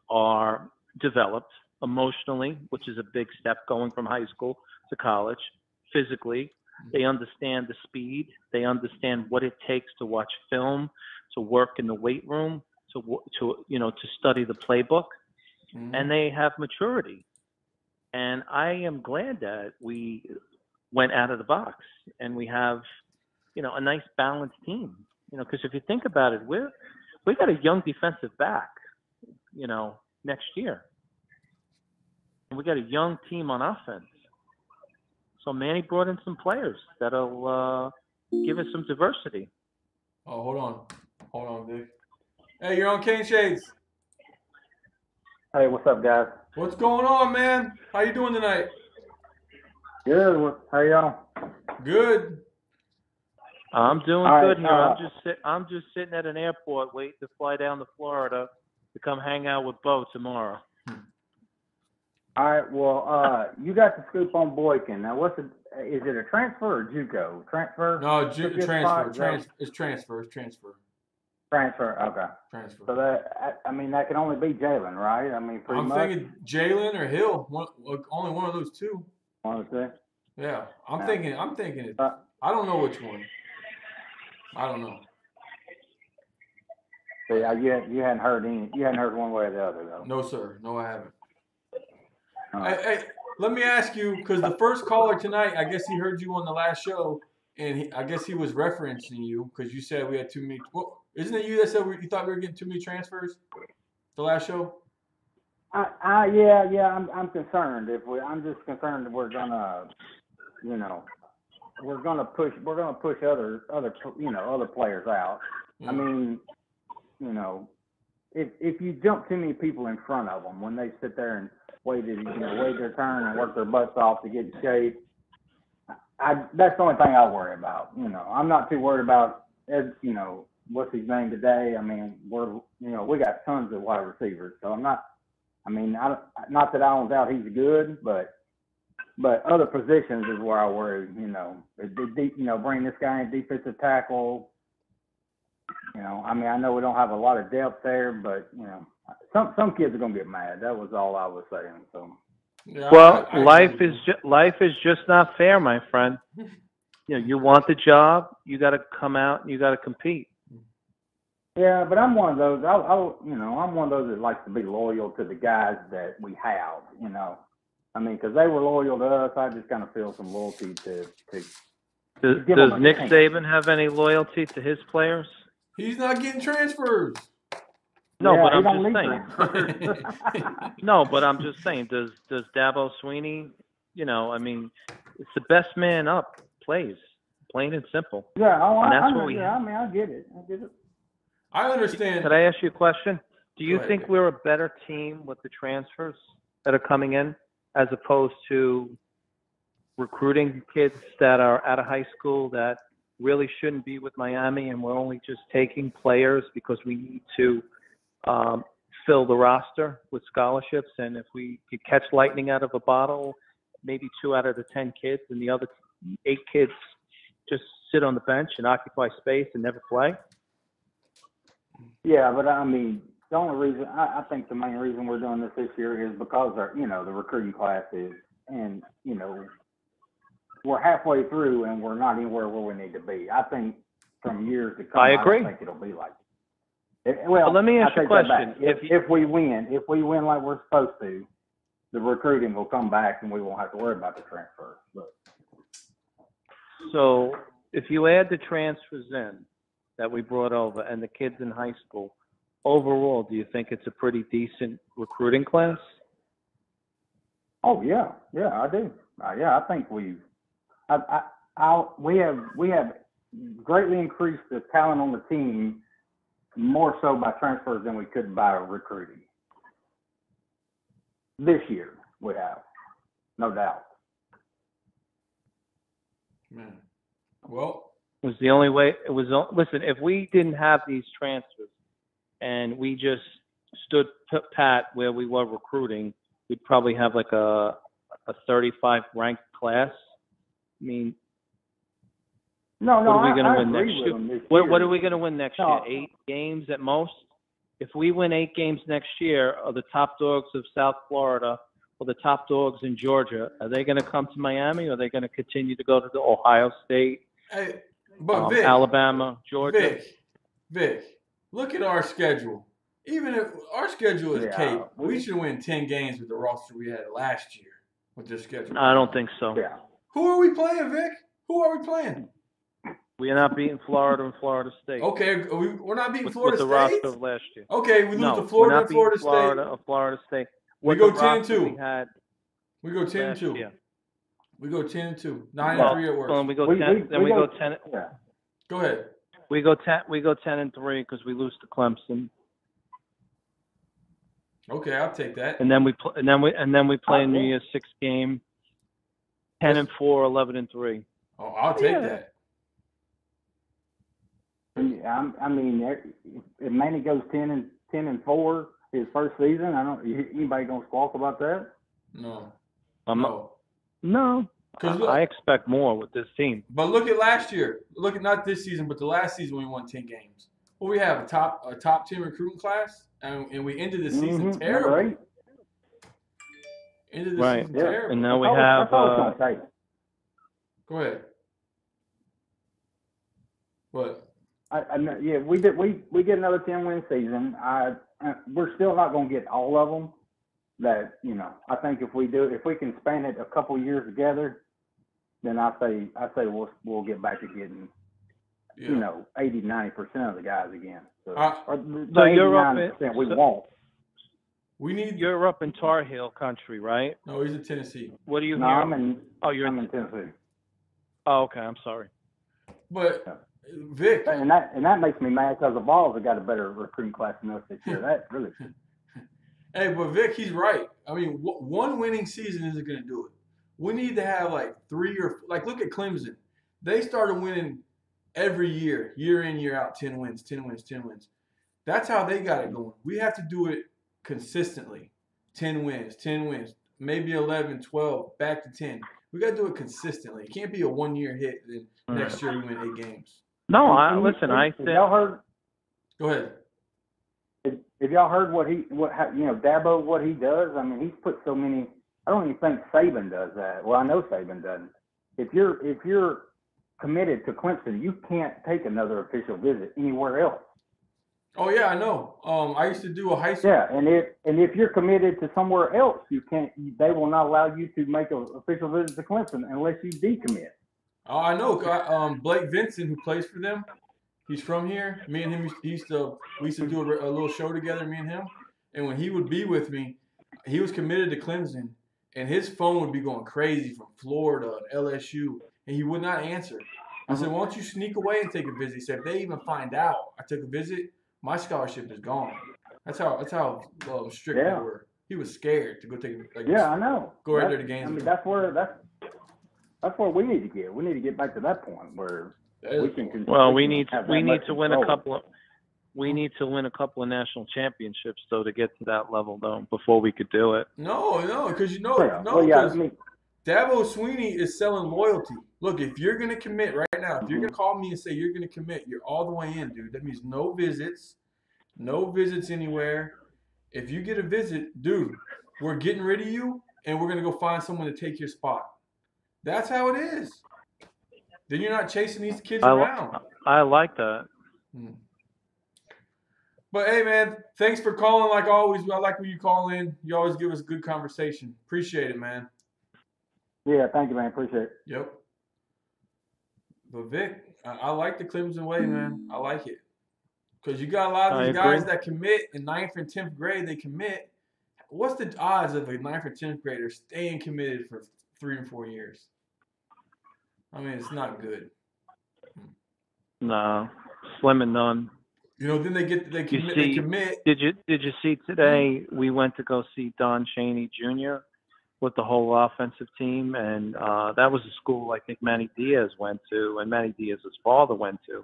are developed emotionally, which is a big step going from high school to college. Physically, they understand the speed. They understand what it takes to watch film, to work in the weight room, to study the playbook, and they have maturity. And I am glad that we went out of the box and we have, a nice balanced team. Because if you think about it, we got a young defensive back, next year. And we got a young team on offense. So Manny brought in some players that'll give us some diversity. Oh, hold on, Vic. Hey, you're on Cane Shades. Hey, what's up, guys? What's going on, man? How you doing tonight? Good. How y'all? Good. I'm doing good here. I'm just sitting at an airport waiting to fly down to Florida to come hang out with Bo tomorrow. All right. Well, you got the scoop on Boykin. Now, is it a transfer or JUCO? Transfer? No, transfer. It's transfer. Transfer. Okay. Transfer. So that can only be Jalen, right? I mean, pretty much. I'm thinking Jalen or Hill. Only one of those two. One of the two. Yeah, I'm thinking it. I don't know which one. I don't know. So yeah, you hadn't heard one way or the other though. No, sir. No, I haven't. Right. Hey, let me ask you, because the first caller tonight, I guess he heard you on the last show, and I guess he was referencing you because you said we had too many. Well, isn't it you that said you thought we were getting too many transfers? The last show. I'm concerned. I'm just concerned that we're gonna push other players out. Mm-hmm. I mean, if you jump too many people in front of them when they sit there and wait their turn and work their butts off to get in shape, that's the only thing I worry about. I'm not too worried about what's his name today. I mean, we got tons of wide receivers, so I'm not. I mean, not that I don't doubt he's good, but other positions is where I worry. Bring this guy in defensive tackle. I mean, I know we don't have a lot of depth there, but some kids are gonna get mad. That was all I was saying. So. Yeah, well, life is just not fair, my friend. You want the job, you got to come out and you got to compete. Yeah, but I'm one of those. I'm one of those that likes to be loyal to the guys that we have. I mean, because they were loyal to us, I just kind of feel some loyalty to Does Nick Saban have any loyalty to his players? He's not getting transfers. No, yeah, but I'm just saying. No, but I'm just saying. Does Dabo Sweeney? I mean, it's the best man up plays, plain and simple. Yeah, I get it. I understand. Could I ask you a question? Do you think we're a better team with the transfers that are coming in as opposed to recruiting kids that are out of high school that really shouldn't be with Miami, and we're only just taking players because we need to fill the roster with scholarships? And if we could catch lightning out of a bottle, maybe 2 out of the 10 kids and the other 8 kids just sit on the bench and occupy space and never play? Yeah, but I mean, the only reason I think the main reason we're doing this year is because our, the recruiting class is, and we're halfway through and we're not anywhere where we need to be. I think from years to come, I agree. don't think it'll be like it. Well, but let me ask you a question. If we win like we're supposed to, the recruiting will come back and we won't have to worry about the transfer. But. So if you add the transfers in that we brought over and the kids in high school, overall, do you think it's a pretty decent recruiting class? Oh yeah, I do. I think we have greatly increased the talent on the team, more so by transfers than we could by recruiting. This year we have, no doubt. Man, well, it was the only way. It was listen. If we didn't have these transfers and we just stood pat where we were recruiting, we'd probably have like a 35 ranked class. I mean, what are we going to win next year? What are we going to win next year? 8 games at most? If we win 8 games next year, are the top dogs of South Florida or the top dogs in Georgia, are they going to come to Miami, or are they going to continue to go to the Ohio State, Vic, Alabama, Georgia? Vic, look at our schedule. Even if our schedule is cake, we should win 10 games with the roster we had last year with this schedule. I don't think so. Yeah. Who are we playing, Vic? Who are we playing? We are not beating Florida and Florida State. Okay, we're not beating Florida State. With the roster of last year. Okay, we lose to Florida and Florida State. Florida or Florida State. We go 10-2. We go 10-2. We go 10-2. 9-3 at worst. We go 10. Then we go 10. Yeah. Go ahead. We go 10. We go 10-3 because we lose to Clemson. Okay, I'll take that. And then we play a New Year's 6 game. 10-4, 11-3. Oh, I'll take that. I mean, if Manny goes 10-4 his first season, anybody gonna squawk about that? No. No. I expect more with this team. But look at last year. Look at not this season, but the last season we won 10 games. Well, we have a top 10 recruiting class, and we ended the season terrible. Right. Ended the season terrible. And now we have. Go ahead. What? We get another 10-win season. We're still not going to get all of them. That I think if we can span it a couple of years together, then I say we'll get back to getting 80-90% of the guys again. So you're up in we won't. You're up in Tar Heel country, right? No, he's in Tennessee. What are you hearing? I'm in Tennessee. Oh, okay. I'm sorry. But Vic, and that makes me mad because the Vols have got a better recruiting class than us this year. That really. Hey, but Vic, he's right. I mean, one winning season isn't going to do it. We need to have like 3 or look at Clemson. They started winning every year in, year out, 10 wins. That's how they got it going. We have to do it consistently. 10 wins, maybe 11, 12, back to 10. We got to do it consistently. It can't be a 1-year hit, then next year we win 8 games. No, listen. I said. Y'all heard? Go ahead. If y'all heard what Dabo, what he does, I mean, he's put so many. I don't even think Saban does that. Well, I know Saban doesn't. If you're committed to Clemson, you can't take another official visit anywhere else. Oh yeah, I know. I used to do a high school. Yeah, and if you're committed to somewhere else, you can't. They will not allow you to make an official visit to Clemson unless you decommit. Oh, I know. Blake Vincent, who plays for them, he's from here. Me and him, we used to do a little show together, me and him. And when he would be with me, he was committed to Clemson, and his phone would be going crazy from Florida and LSU, and he would not answer. I said, "Why don't you sneak away and take a visit?" He said, "If they even find out I took a visit, my scholarship is gone." That's how strict they were. He was scared to go take. I know. Go right there to games. I mean, that's where we need to get. We need to get back to that point where we can. Well, we need to win a couple of. We need to win a couple of national championships though to get to that level though before we could do it. No, because Dabo Swinney is selling loyalty. Look, if you're gonna commit right now, if you're gonna call me and say you're gonna commit, you're all the way in, dude. That means no visits. No visits anywhere. If you get a visit, dude, we're getting rid of you, and we're gonna go find someone to take your spot. That's how it is. Then you're not chasing these kids around. I like that. But hey, man, thanks for calling. Like always, I like when you call in. You always give us good conversation. Appreciate it, man. Yeah, thank you, man. Appreciate it. Yep. But Vic, I like the Clemson way, man. I like it. Because you got a lot of these guys that commit in 9th and 10th grade, they commit. What's the odds of a 9th or 10th grader staying committed for 3 and 4 years? I mean, it's not good. No, slim and none. You know, then they commit. Did you see today? We went to go see Don Chaney Jr. with the whole offensive team, and that was a school I think Manny Diaz went to, and Manny Diaz's father went to.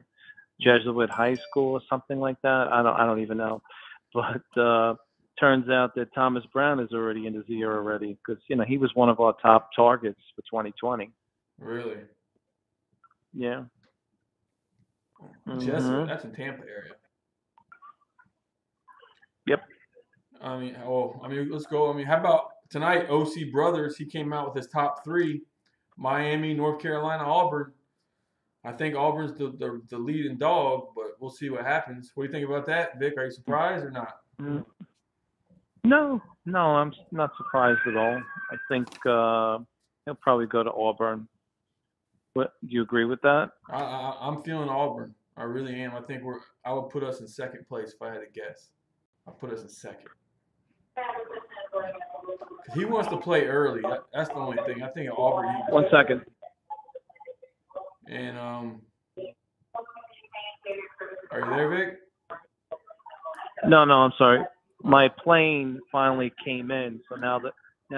Jesuit High School or something like that. I don't even know. But turns out that Thomas Brown is already in his ear already because, you know, he was one of our top targets for 2020. Really? Yeah. Jesuit, that's in Tampa area. Yep. I mean, let's go. I mean, how about tonight, OC Brothers, he came out with his top 3, Miami, North Carolina, Auburn. I think Auburn's the leading dog, but we'll see what happens. What do you think about that, Vic? Are you surprised or not? No, I'm not surprised at all. I think he'll probably go to Auburn. What, do you agree with that? I'm feeling Auburn. I really am. I would put us in 2nd place if I had to guess. I'll put us in 2nd. He wants to play early. That's the only thing. I think Auburn. 1 second. And are you there, Vic? No, I'm sorry. My plane finally came in, so now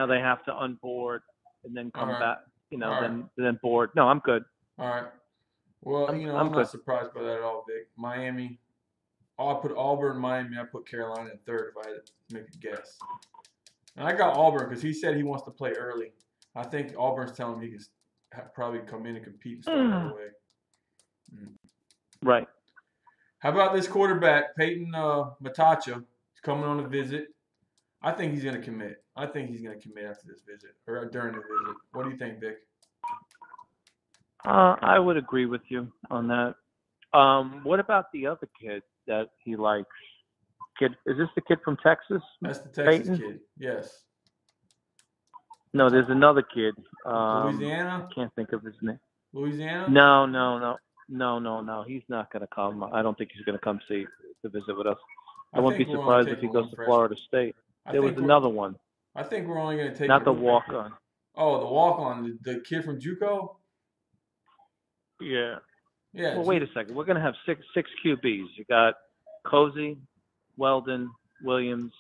they have to unboard and then come back. You know, then board. No, I'm good. All right. Well, I'm not surprised by that at all, Vic. Miami. I put Auburn, Miami. I put Carolina in 3rd if I had to make a guess. And I got Auburn because he said he wants to play early. I think Auburn's telling him he can probably come in and compete and start right away. Right. How about this quarterback, Peyton Matacha? He's coming on a visit. I think he's going to commit. I think he's going to commit after this visit or during the visit. What do you think, Vic? I would agree with you on that. What about the other kid that he likes? Is this the kid from Texas? That's the Texas kid. Yes. No, there's another kid. Louisiana? Can't think of his name. Louisiana? No. He's not going to come. I don't think he's going to come to visit with us. I wouldn't be surprised if he goes to Florida State. There was another one. I think we're only going to take. Not the walk-on. Oh, the walk-on, the kid from JUCO. Yeah. Yeah. Well, wait a second. We're going to have six QBs. You got Cozy, Weldon, Williams.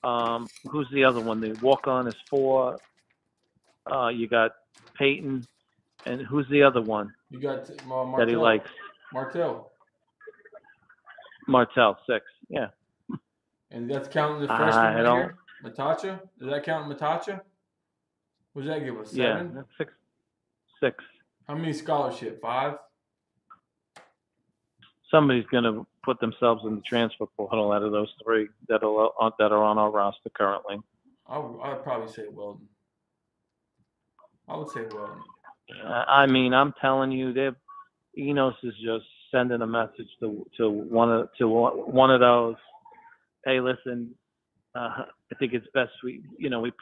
Who's the other one? The walk-on is 4. You got Peyton, and who's the other one? You got Martell. That he likes. Martell, 6. Yeah. And that's counting the freshman right here? Matacha? Does that count Matacha? What does that give us? 7? Yeah, that's 6. How many scholarship? 5? Somebody's going to put themselves in the transfer portal out of those 3 that are on our roster currently. I'd probably say Weldon. I would say Weldon. I mean, I'm telling you, Enos is just sending a message to one of those. Hey, listen, I think it's best we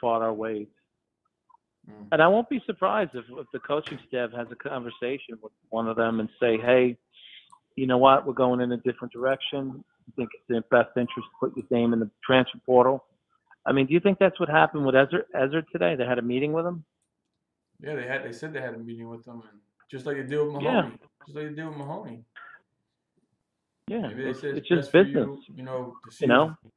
part our ways. And I won't be surprised if the coaching staff has a conversation with one of them and say, hey, you know what, we're going in a different direction. I think it's in the best interest to put your name in the transfer portal. I mean, do you think that's what happened with Ezra today? They had a meeting with him? Yeah, they said they had a meeting with him, and just like they did with Mahoney. Yeah. Just like they did with Mahoney. Yeah, Maybe they said it's just business.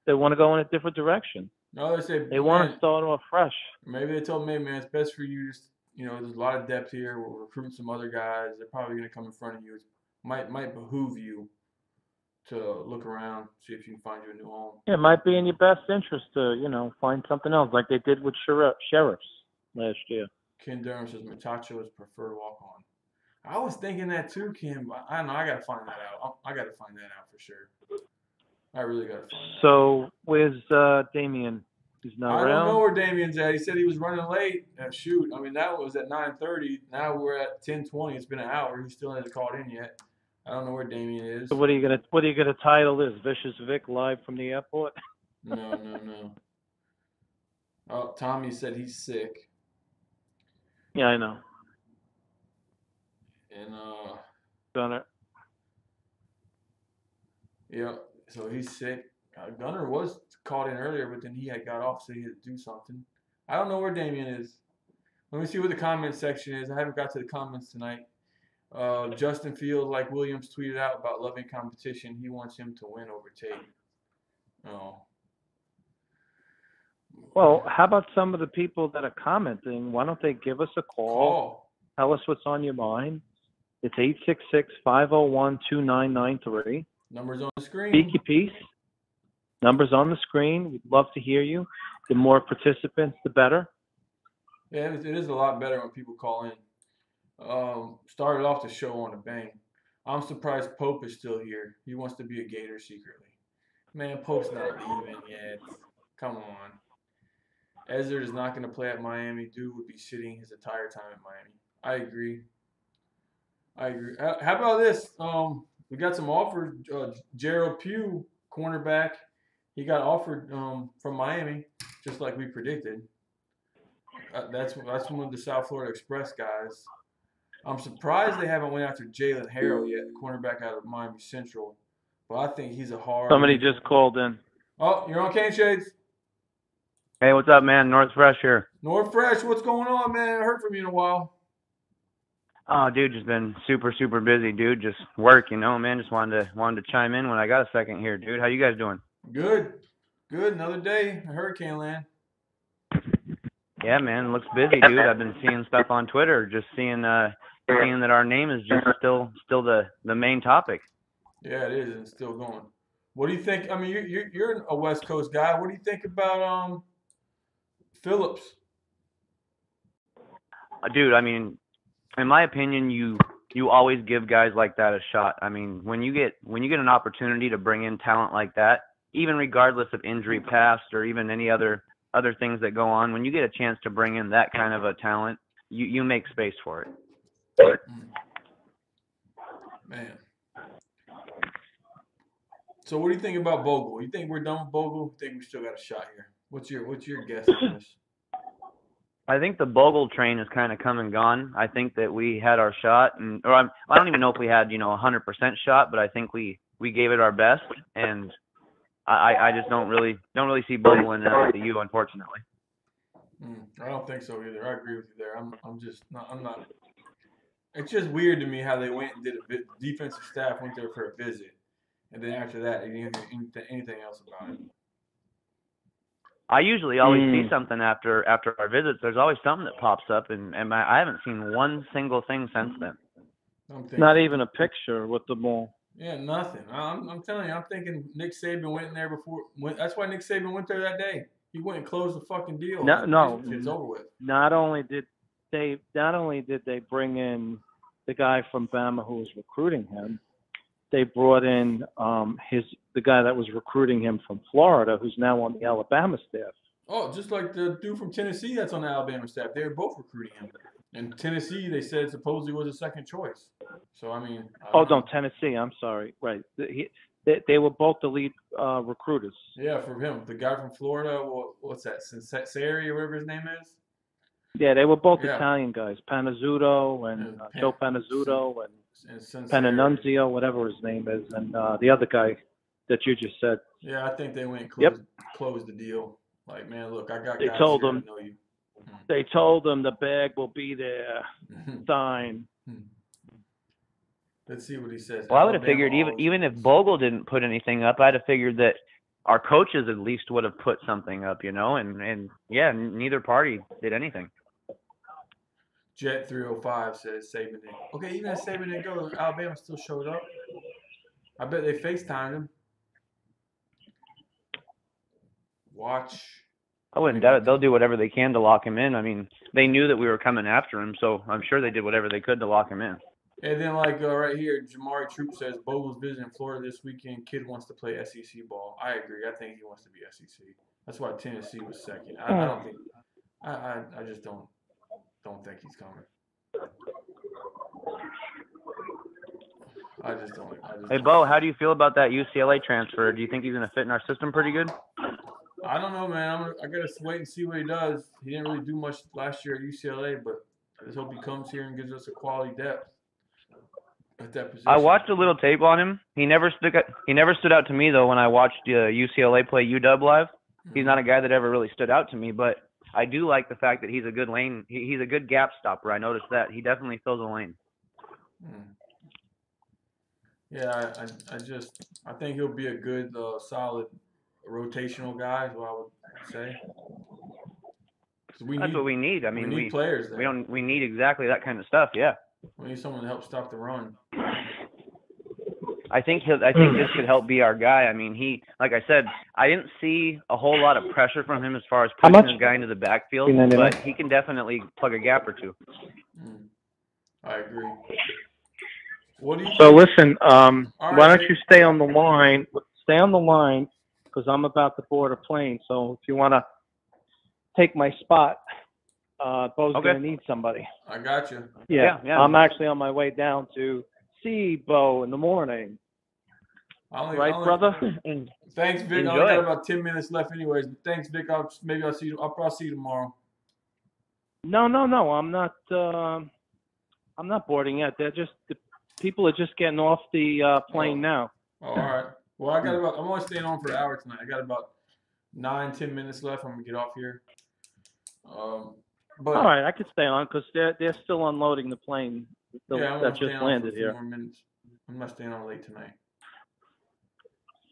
They want to go in a different direction. No, they said they want to start off fresh. Maybe they told me, man, it's best for you. Just there's a lot of depth here. We'll recruit some other guys. They're probably going to come in front of you. It might behoove you to look around, see if you can find you a new home. It might be in your best interest to find something else, like they did with Sheriffs last year. Ken Durham says Matacho is preferred walk-on. I was thinking that too, Kim. But I don't know. I got to find that out. I got to find that out for sure. I really got to find out. So where's Damien? He's not I around? don't know where Damien's at. He said he was running late. Shoot, I mean, that was at 9:30. Now we're at 10:20. It's been an hour. He still hasn't called in yet. I don't know where Damien is. So what are you gonna title this? Vicious Vic live from the airport? No. Oh, Tommy said he's sick. Yeah, I know. And Gunner. yeah, so he's sick. Gunner was called in earlier, but then he had got off, so he had to do something. I don't know where Damien is. Let me see what the comment section is. I haven't got to the comments tonight. Justin Fields, like Williams tweeted out about loving competition. He wants him to win over Tate. Oh. Well, how about some of the people that are commenting? Why don't they give us a call? Tell us what's on your mind. It's 866-501-2993. Numbers on the screen. Speak your piece. Numbers on the screen. We'd love to hear you. The more participants, the better. Yeah, it is a lot better when people call in. Started off the show on a bang. I'm surprised Pope is still here. He wants to be a Gator secretly. Man, Pope's not leaving yet. Come on. Ezra is not going to play at Miami. Dude would be sitting his entire time at Miami. I agree. How about this? We got some offers. JERROLD PUGH, cornerback. He got offered from Miami, just like we predicted. That's one of the South Florida Express guys. I'm surprised they haven't went after Jalen Harrell yet, the cornerback out of Miami Central. But I think he's a hard. Somebody just called in. Oh, you're on Cane Shades. Hey, what's up, man? North Fresh here. North Fresh, what's going on, man? I haven't heard from you in a while. Oh, dude, just been super busy, dude. Just work, man. Just wanted to chime in when I got a second here, dude. How you guys doing? Good. Another day in Hurricane Land. Yeah, man, looks busy, dude. I've been seeing stuff on Twitter, just seeing that our name is just still the main topic. Yeah, it is, and it's still going. What do you think? I mean, you're a West Coast guy. What do you think about Phillips? Dude, I mean, in my opinion, you always give guys like that a shot. I mean, when you get an opportunity to bring in talent like that, even regardless of injury past or even any other things that go on, when you get a chance to bring in that kind of a talent, you make space for it. Man. So what do you think about Bogle? You think we're done with Bogle? You think we still got a shot here? What's your guess on this? I think the Bogle train has kind of come and gone. I think that we had our shot, I don't even know if we had 100% shot, but I think we gave it our best, and I just don't really see Bogle in there with the U, unfortunately. I don't think so either. I agree with you there. I'm not. It's just weird to me how they went and did a defensive staff went there for a visit, and then after that, they didn't do anything else about it. I usually always see something after our visits. There's always something that pops up, and I haven't seen one single thing since then. Not even a picture with the ball. Yeah, nothing. I'm telling you, I'm thinking Nick Saban went in there before. That's why Nick Saban went there that day. He went and closed the fucking deal. No, it's over with. Not only did they bring in the guy from Bama who was recruiting him, they brought in the guy that was recruiting him from Florida, who's now on the Alabama staff. Oh, just like the dude from Tennessee that's on the Alabama staff. They were both recruiting him. And Tennessee, they said supposedly was a second choice. So, I mean. Tennessee. I'm sorry. Right. They were both the lead recruiters. Yeah, for him. The guy from Florida, what's that? Sari or whatever his name is? Yeah, they were both Italian guys. Panizzuto and Joe Panizzuto and Pananunzio, whatever his name is, and the other guy that you just said. Yeah, I think they went and closed the deal. Like, man, look, I got guys here that know you. They told them the bag will be there. Sign. Let's see what he says. Well, I would have figured even if Bogle didn't put anything up, I'd have figured that our coaches at least would have put something up, and yeah, neither party did anything. Jet 305 says Saban didn't. Okay, even if Saban didn't go, Alabama still showed up. I bet they FaceTimed him. Watch. I wouldn't doubt it. They'll do whatever they can to lock him in. I mean, they knew that we were coming after him, so I'm sure they did whatever they could to lock him in. And then, like, right here, Jamari Troop says, Bo was visiting Florida this weekend. Kid wants to play SEC ball. I agree. I think he wants to be SEC. That's why Tennessee was second. I don't think – I just don't think he's coming. I just don't. Hey, Bo, how do you feel about that UCLA transfer? Do you think he's going to fit in our system pretty good? I don't know, man. I got to wait and see what he does. He didn't really do much last year at UCLA, but I just hope he comes here and gives us a quality depth at that position. I watched a little tape on him. He never stood out to me, though, when I watched UCLA play UW live. He's not a guy that ever really stood out to me, but I do like the fact that he's a good lane. He's a good gap stopper. I noticed that. He definitely fills a lane. Yeah, I think he'll be a good, solid rotational guy, is what I would say. That's what we need. I mean, we need players there. We need exactly that kind of stuff. Yeah. We need someone to help stop the run. I think this could help be our guy. I mean, like I said, I didn't see a whole lot of pressure from him as far as pushing this guy into the backfield, but he can definitely plug a gap or two. I agree. What do you So think? listen, why don't you stay on the line? Stay on the line because I'm about to board a plane. So if you want to take my spot, Bo's going to need somebody. I got you. Yeah. I'm actually on my way down to see Bo in the morning. Brother? Thanks, Vic. I only got about 10 minutes left anyways. But thanks, Vic. I'll probably see you tomorrow. No. I'm not boarding yet. The people are just getting off the plane now. All right. Well, I'm only staying on for an hour tonight. I got about 9-10 minutes left. I'm gonna get off here. But all right, I could stay on because they're still unloading the plane that just landed here. More minutes. I'm not staying on late tonight.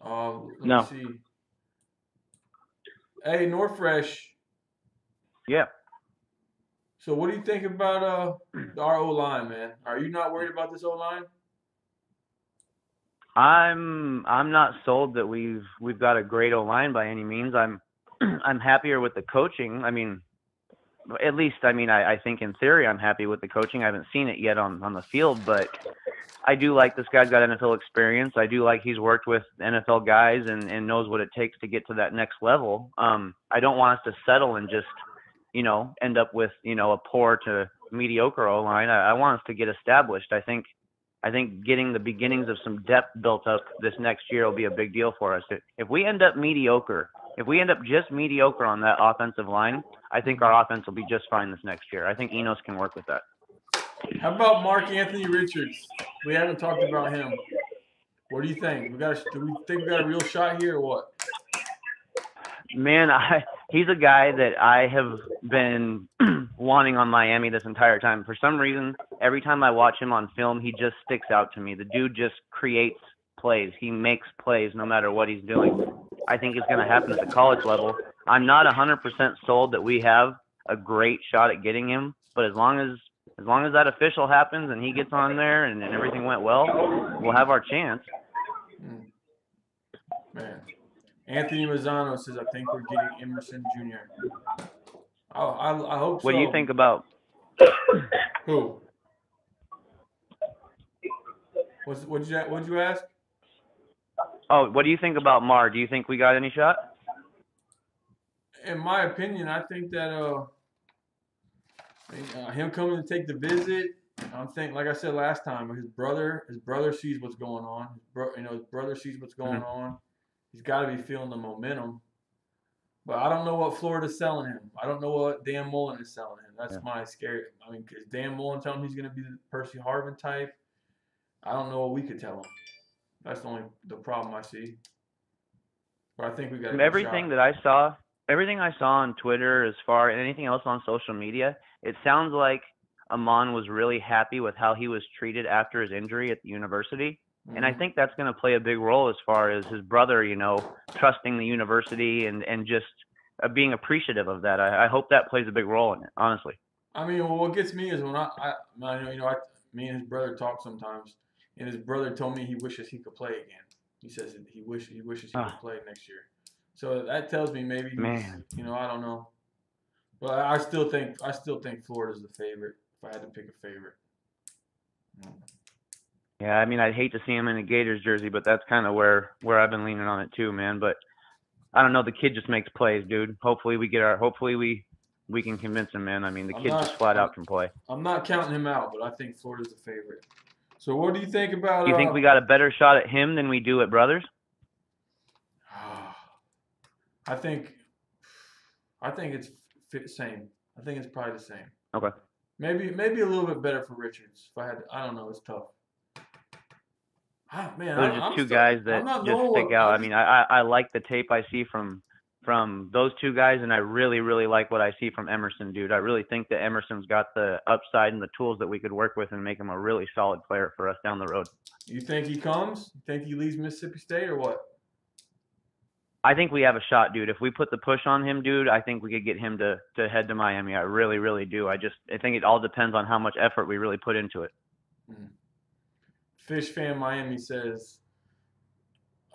Let me see. Hey, Northfresh. Yeah. So what do you think about our O-line, man? Are you not worried about this O-line? I'm not sold that we've got a great O-line by any means. I'm happier with the coaching. I mean, at least I think in theory I'm happy with the coaching. I haven't seen it yet on the field, but I do like this guy's got NFL experience. I do like he's worked with NFL guys and knows what it takes to get to that next level. I don't want us to settle and just end up with, a poor to mediocre O-line. I want us to get established. I think getting the beginnings of some depth built up this next year will be a big deal for us. If we end up just mediocre on that offensive line, I think our offense will be just fine this next year. I think Enos can work with that. How about Mark Anthony Richards? We haven't talked about him. What do you think? Do we think we got a real shot here or what? Man, he's a guy that I have been wanting on Miami this entire time. For some reason, every time I watch him on film, he just sticks out to me. The dude just creates plays. He makes plays no matter what he's doing. I think it's going to happen at the college level. I'm not 100% sold that we have a great shot at getting him, but as long as that official happens and he gets on there and everything went well, we'll have our chance. Man. Anthony Mazzano says, I think we're getting Emerson Jr. I hope so. What do you think about? Who? What'd you ask? Oh, what do you think about Mar? Do you think we got any shot? In my opinion, I think that him coming to take the visit, I'm thinking, like I said last time, his brother sees what's going on. His brother sees what's going on. He's got to be feeling the momentum. But I don't know what Florida's selling him. I don't know what Dan Mullen is selling him. That's my scary. I mean, because Dan Mullen telling him he's going to be the Percy Harvin type. I don't know what we could tell him. That's the problem I see. But I think we got From everything I saw on Twitter, as far as anything else on social media, it sounds like Amon was really happy with how he was treated after his injury at the university. And I think that's going to play a big role as far as his brother, trusting the university and just being appreciative of that. I hope that plays a big role in it, honestly. I mean, what gets me is when me and his brother talk sometimes, and his brother told me he wishes he could play again. He says that he wishes he could play next year. So that tells me maybe I don't know. But I still think Florida's the favorite if I had to pick a favorite. Yeah, I mean, I'd hate to see him in a Gators jersey, but that's kind of where I've been leaning on it too, man. But I don't know. The kid just makes plays, dude. Hopefully we can convince him, man. I mean, the kid just flat out can play. I'm not counting him out, but I think Florida's the favorite. So what do you think about? Do you think we got a better shot at him than we do at Brothers? I think it's same. I think it's probably the same. Okay. Maybe a little bit better for Richards. If I had, I don't know. It's tough. Man, those are just two guys that just stick out. I mean, I like the tape I see from those two guys, and I really, really like what I see from Emerson, dude. I really think that Emerson's got the upside and the tools that we could work with and make him a really solid player for us down the road. You think he comes? You think he leaves Mississippi State or what? I think we have a shot, dude. If we put the push on him, dude, I think we could get him to head to Miami. I really, really do. I think it all depends on how much effort we really put into it. Fish Fan Miami says,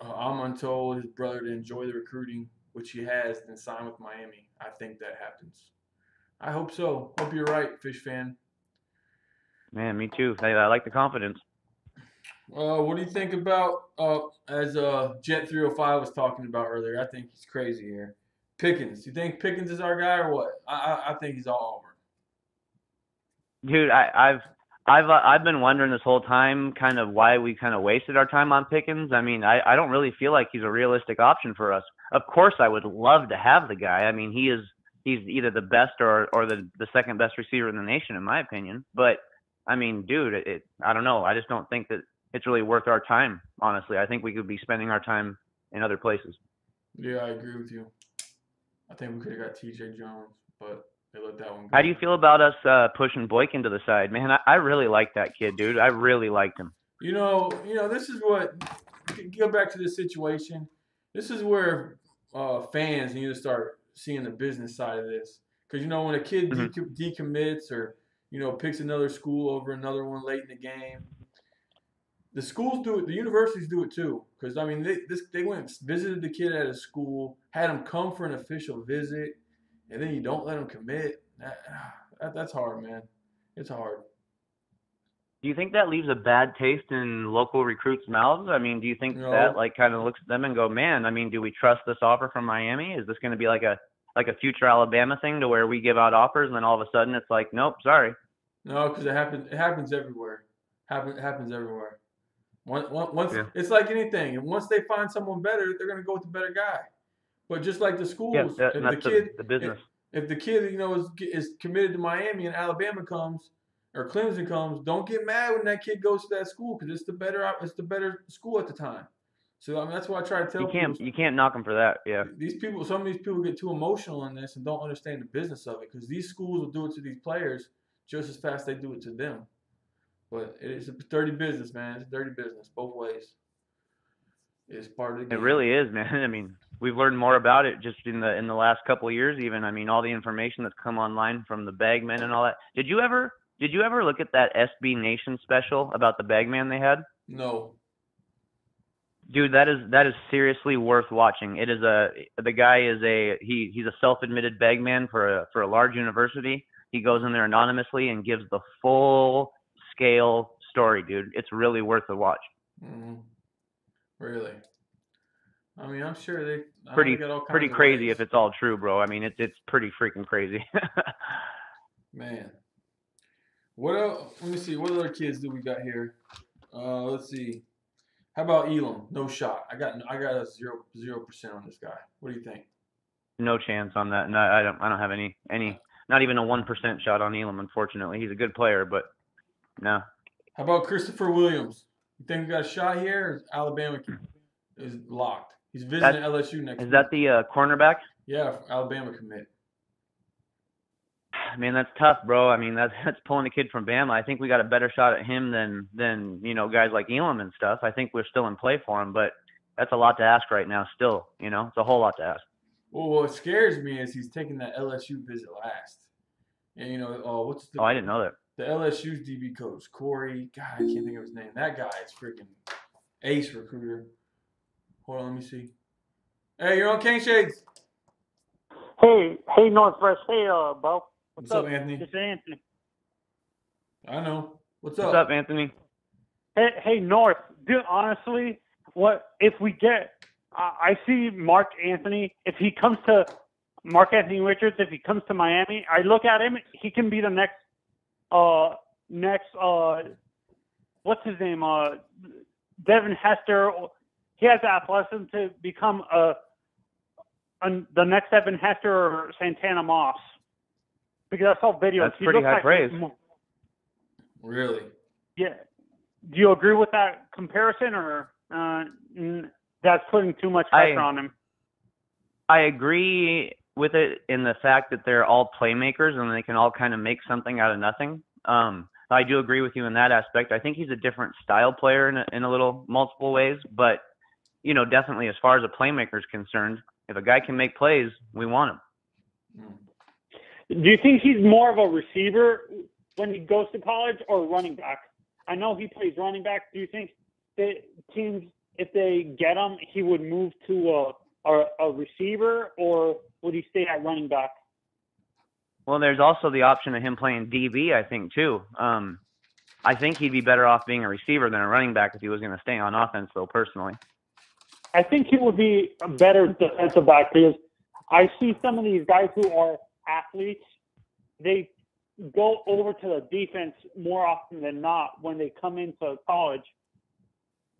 Amon told his brother to enjoy the recruiting, which he has, then sign with Miami. I think that happens. I hope so. Hope you're right, Fish Fan. Man, me too. I like the confidence. What do you think about, as Jet 305 was talking about earlier, I think he's crazy here. Pickens. You think Pickens is our guy or what? I think he's all over. Dude, I've been wondering this whole time kind of why we kind of wasted our time on Pickens. I mean, I don't really feel like he's a realistic option for us. Of course, I would love to have the guy. I mean, he's either the best or the second best receiver in the nation, in my opinion. But, I mean, dude, I don't know. I just don't think that it's really worth our time, honestly. I think we could be spending our time in other places. Yeah, I agree with you. I think we could have got TJ Jones, but they let that one go. How do you feel about us pushing Boykin to the side? Man, I really like that kid, dude. I really liked him. You know, this is what – go back to this situation. This is where fans need to start seeing the business side of this. Because, when a kid decommits or, picks another school over another one late in the game, the schools do it. The universities do it too. Because, I mean, they went and visited the kid at a school, had him come for an official visit, and then you don't let him commit. That's hard, man. It's hard. Do you think that leaves a bad taste in local recruits' mouths? I mean, do you think that kind of looks at them and go, man, I mean, do we trust this offer from Miami? Is this going to be like a future Alabama thing to where we give out offers and then all of a sudden it's like, nope, sorry? No, because it happens everywhere. Happens everywhere. Once it's like anything, and once they find someone better, they're going to go with the better guy. But just like the schools, that's the business. If the kid is committed to Miami and Alabama comes or Clemson comes, don't get mad when that kid goes to that school because it's the better school at the time. So I mean that's why I try to tell people. You can't knock them for that. Yeah. Some of these people get too emotional in this and don't understand the business of it because these schools will do it to these players just as fast as they do it to them. But it's a dirty business, man. It's a dirty business both ways. It's part of the game. It really is, man. I mean, we've learned more about it just in the last couple of years even. I mean, all the information that's come online from the bagmen and all that. Did you ever look at that SB Nation special about the bagman they had? No. Dude, that is seriously worth watching. It is the guy is he's a self-admitted bagman for a large university. He goes in there anonymously and gives the full scale story, dude. It's really worth the watch. Mm-hmm. Really? I mean, I'm sure they pretty crazy ways. If it's all true, bro. I mean, it's pretty freaking crazy. Man, what else? Let me see. What other kids do we got here? Let's see. How about Elam? No shot. I got a 0% on this guy. What do you think? No chance on that. No, I don't have any. Not even a 1% shot on Elam. Unfortunately, he's a good player, but no. How about Christopher Williams? You think we got a shot here? Or is Alabama is locked? He's visiting LSU next week. Is that the cornerback? Yeah, Alabama commit. Man, that's tough, bro. I mean, that's pulling a kid from Bama. I think we got a better shot at him than guys like Elam and stuff. I think we're still in play for him, but that's a lot to ask right now. Still, it's a whole lot to ask. Well, what scares me is he's taking that LSU visit last, and what's the? Oh, I didn't know that. The LSU's DB coach, Corey. God, I can't think of his name. That guy is freaking ace recruiter. Hold on, let me see. Hey, you're on Cane Shades. Hey, Northwest. Hey, Bo. What's up, Anthony? It's Anthony. I know. What's up, Anthony? Hey, North. Dude, honestly, what if we get? I see Mark Anthony. If he comes to Mark Anthony Richards, if he comes to Miami, I look at him. He can be the next. What's his name? Devin Hester. He has the athleticism to become the next Devin Hester or Santana Moss. Because I saw videos. That's pretty high praise. Really? Yeah. Do you agree with that comparison, or that's putting too much pressure on him? I agree with it in the fact that they're all playmakers and they can all kind of make something out of nothing. I do agree with you in that aspect. I think he's a different style player in a little multiple ways, but definitely as far as a playmaker is concerned, if a guy can make plays, we want him. Do you think he's more of a receiver when he goes to college or running back? I know he plays running back. Do you think that teams, if they get him, he would move to a receiver, or would he stay at running back? Well, there's also the option of him playing DB, I think, too. I think he'd be better off being a receiver than a running back if he was going to stay on offense, though, personally. I think he would be a better defensive back because I see some of these guys who are athletes, they go over to the defense more often than not when they come into college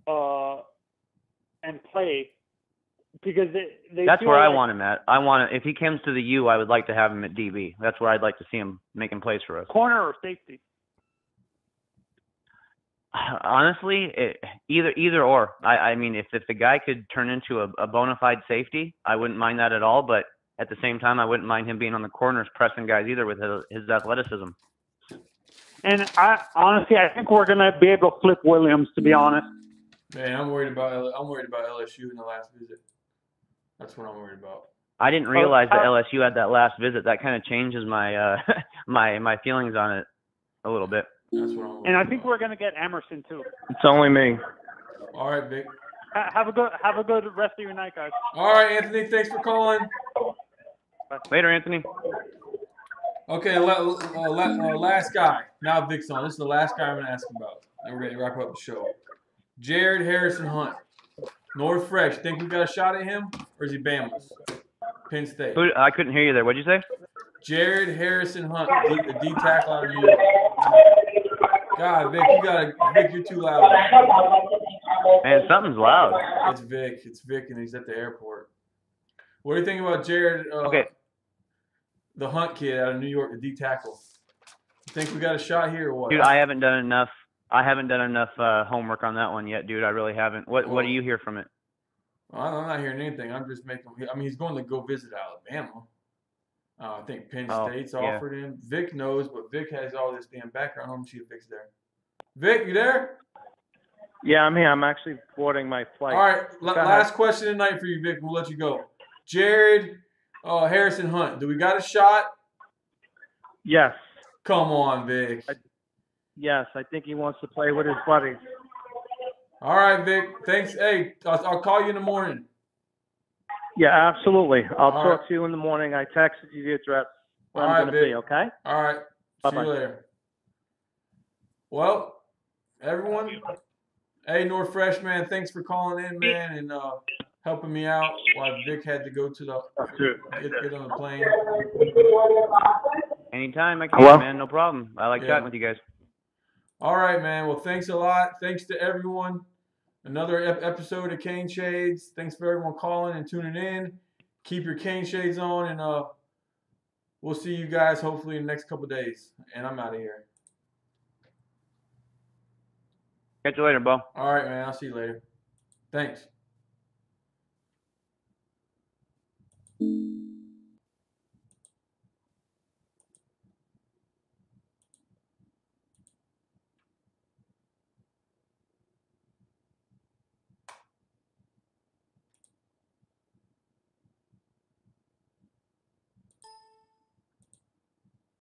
and play. Because they that's where I want him at. If he comes to the U, I would like to have him at DB. That's where I'd like to see him making plays for us. Corner or safety? Honestly, either or. I mean, if the guy could turn into a bona fide safety, I wouldn't mind that at all. But at the same time, I wouldn't mind him being on the corners pressing guys either with his athleticism. And I think we're gonna be able to flip Williams. To be honest, man, I'm worried about LSU in the last visit. That's what I'm worried about. I didn't realize that LSU had that last visit. That kind of changes my my feelings on it a little bit. That's what I'm worried and I think we're gonna get Emerson too. It's only me. All right, Vic. Have a good rest of your night, guys. All right, Anthony. Thanks for calling. Later, Anthony. Okay, last guy. Now Vic's on. This is the last guy I'm going to ask about. And we're going to wrap up the show. Jared Harrison Hunt. North Fresh. Think we got a shot at him? Or is he Bama's? Penn State. I couldn't hear you there. What'd you say? Jared Harrison Hunt. The D tackle out of New York. God, Vic, you're too loud. Man, something's loud. It's Vic, and he's at the airport. What do you think about Jared? Okay. The Hunt kid out of New York, the D tackle. You think we got a shot here or what? Dude, I haven't done enough homework on that one yet, dude. I really haven't. What do you hear from it? I'm not hearing anything. I'm just making. I mean, he's going to go visit Alabama. I think Penn State's offered him. Vic knows, but Vic has all this damn background. Let me see if Vic's there. Vic, you there? Yeah, I'm here. I'm actually boarding my flight. All right, last question tonight for you, Vic. We'll let you go. Jared Harrison Hunt, do we got a shot? Yes. Come on, Vic. Yes, I think he wants to play with his buddies. All right, Vic. Thanks. Hey, I'll call you in the morning. Yeah, absolutely. I'll talk to you in the morning. I texted you the address where I'm going to be, okay? All right. Bye-bye. See you later. Well, everyone, hey, North Fresh, man, thanks for calling in, man, and helping me out while Vic had to go to get on the plane. Anytime I can, man. No problem. I like chatting with you guys. All right, man. Well, thanks a lot. Thanks to everyone. Another episode of Cane Shades. Thanks for everyone calling and tuning in. Keep your Cane Shades on, and we'll see you guys hopefully in the next couple of days. And I'm out of here. Catch you later, Bo. All right, man. I'll see you later. Thanks.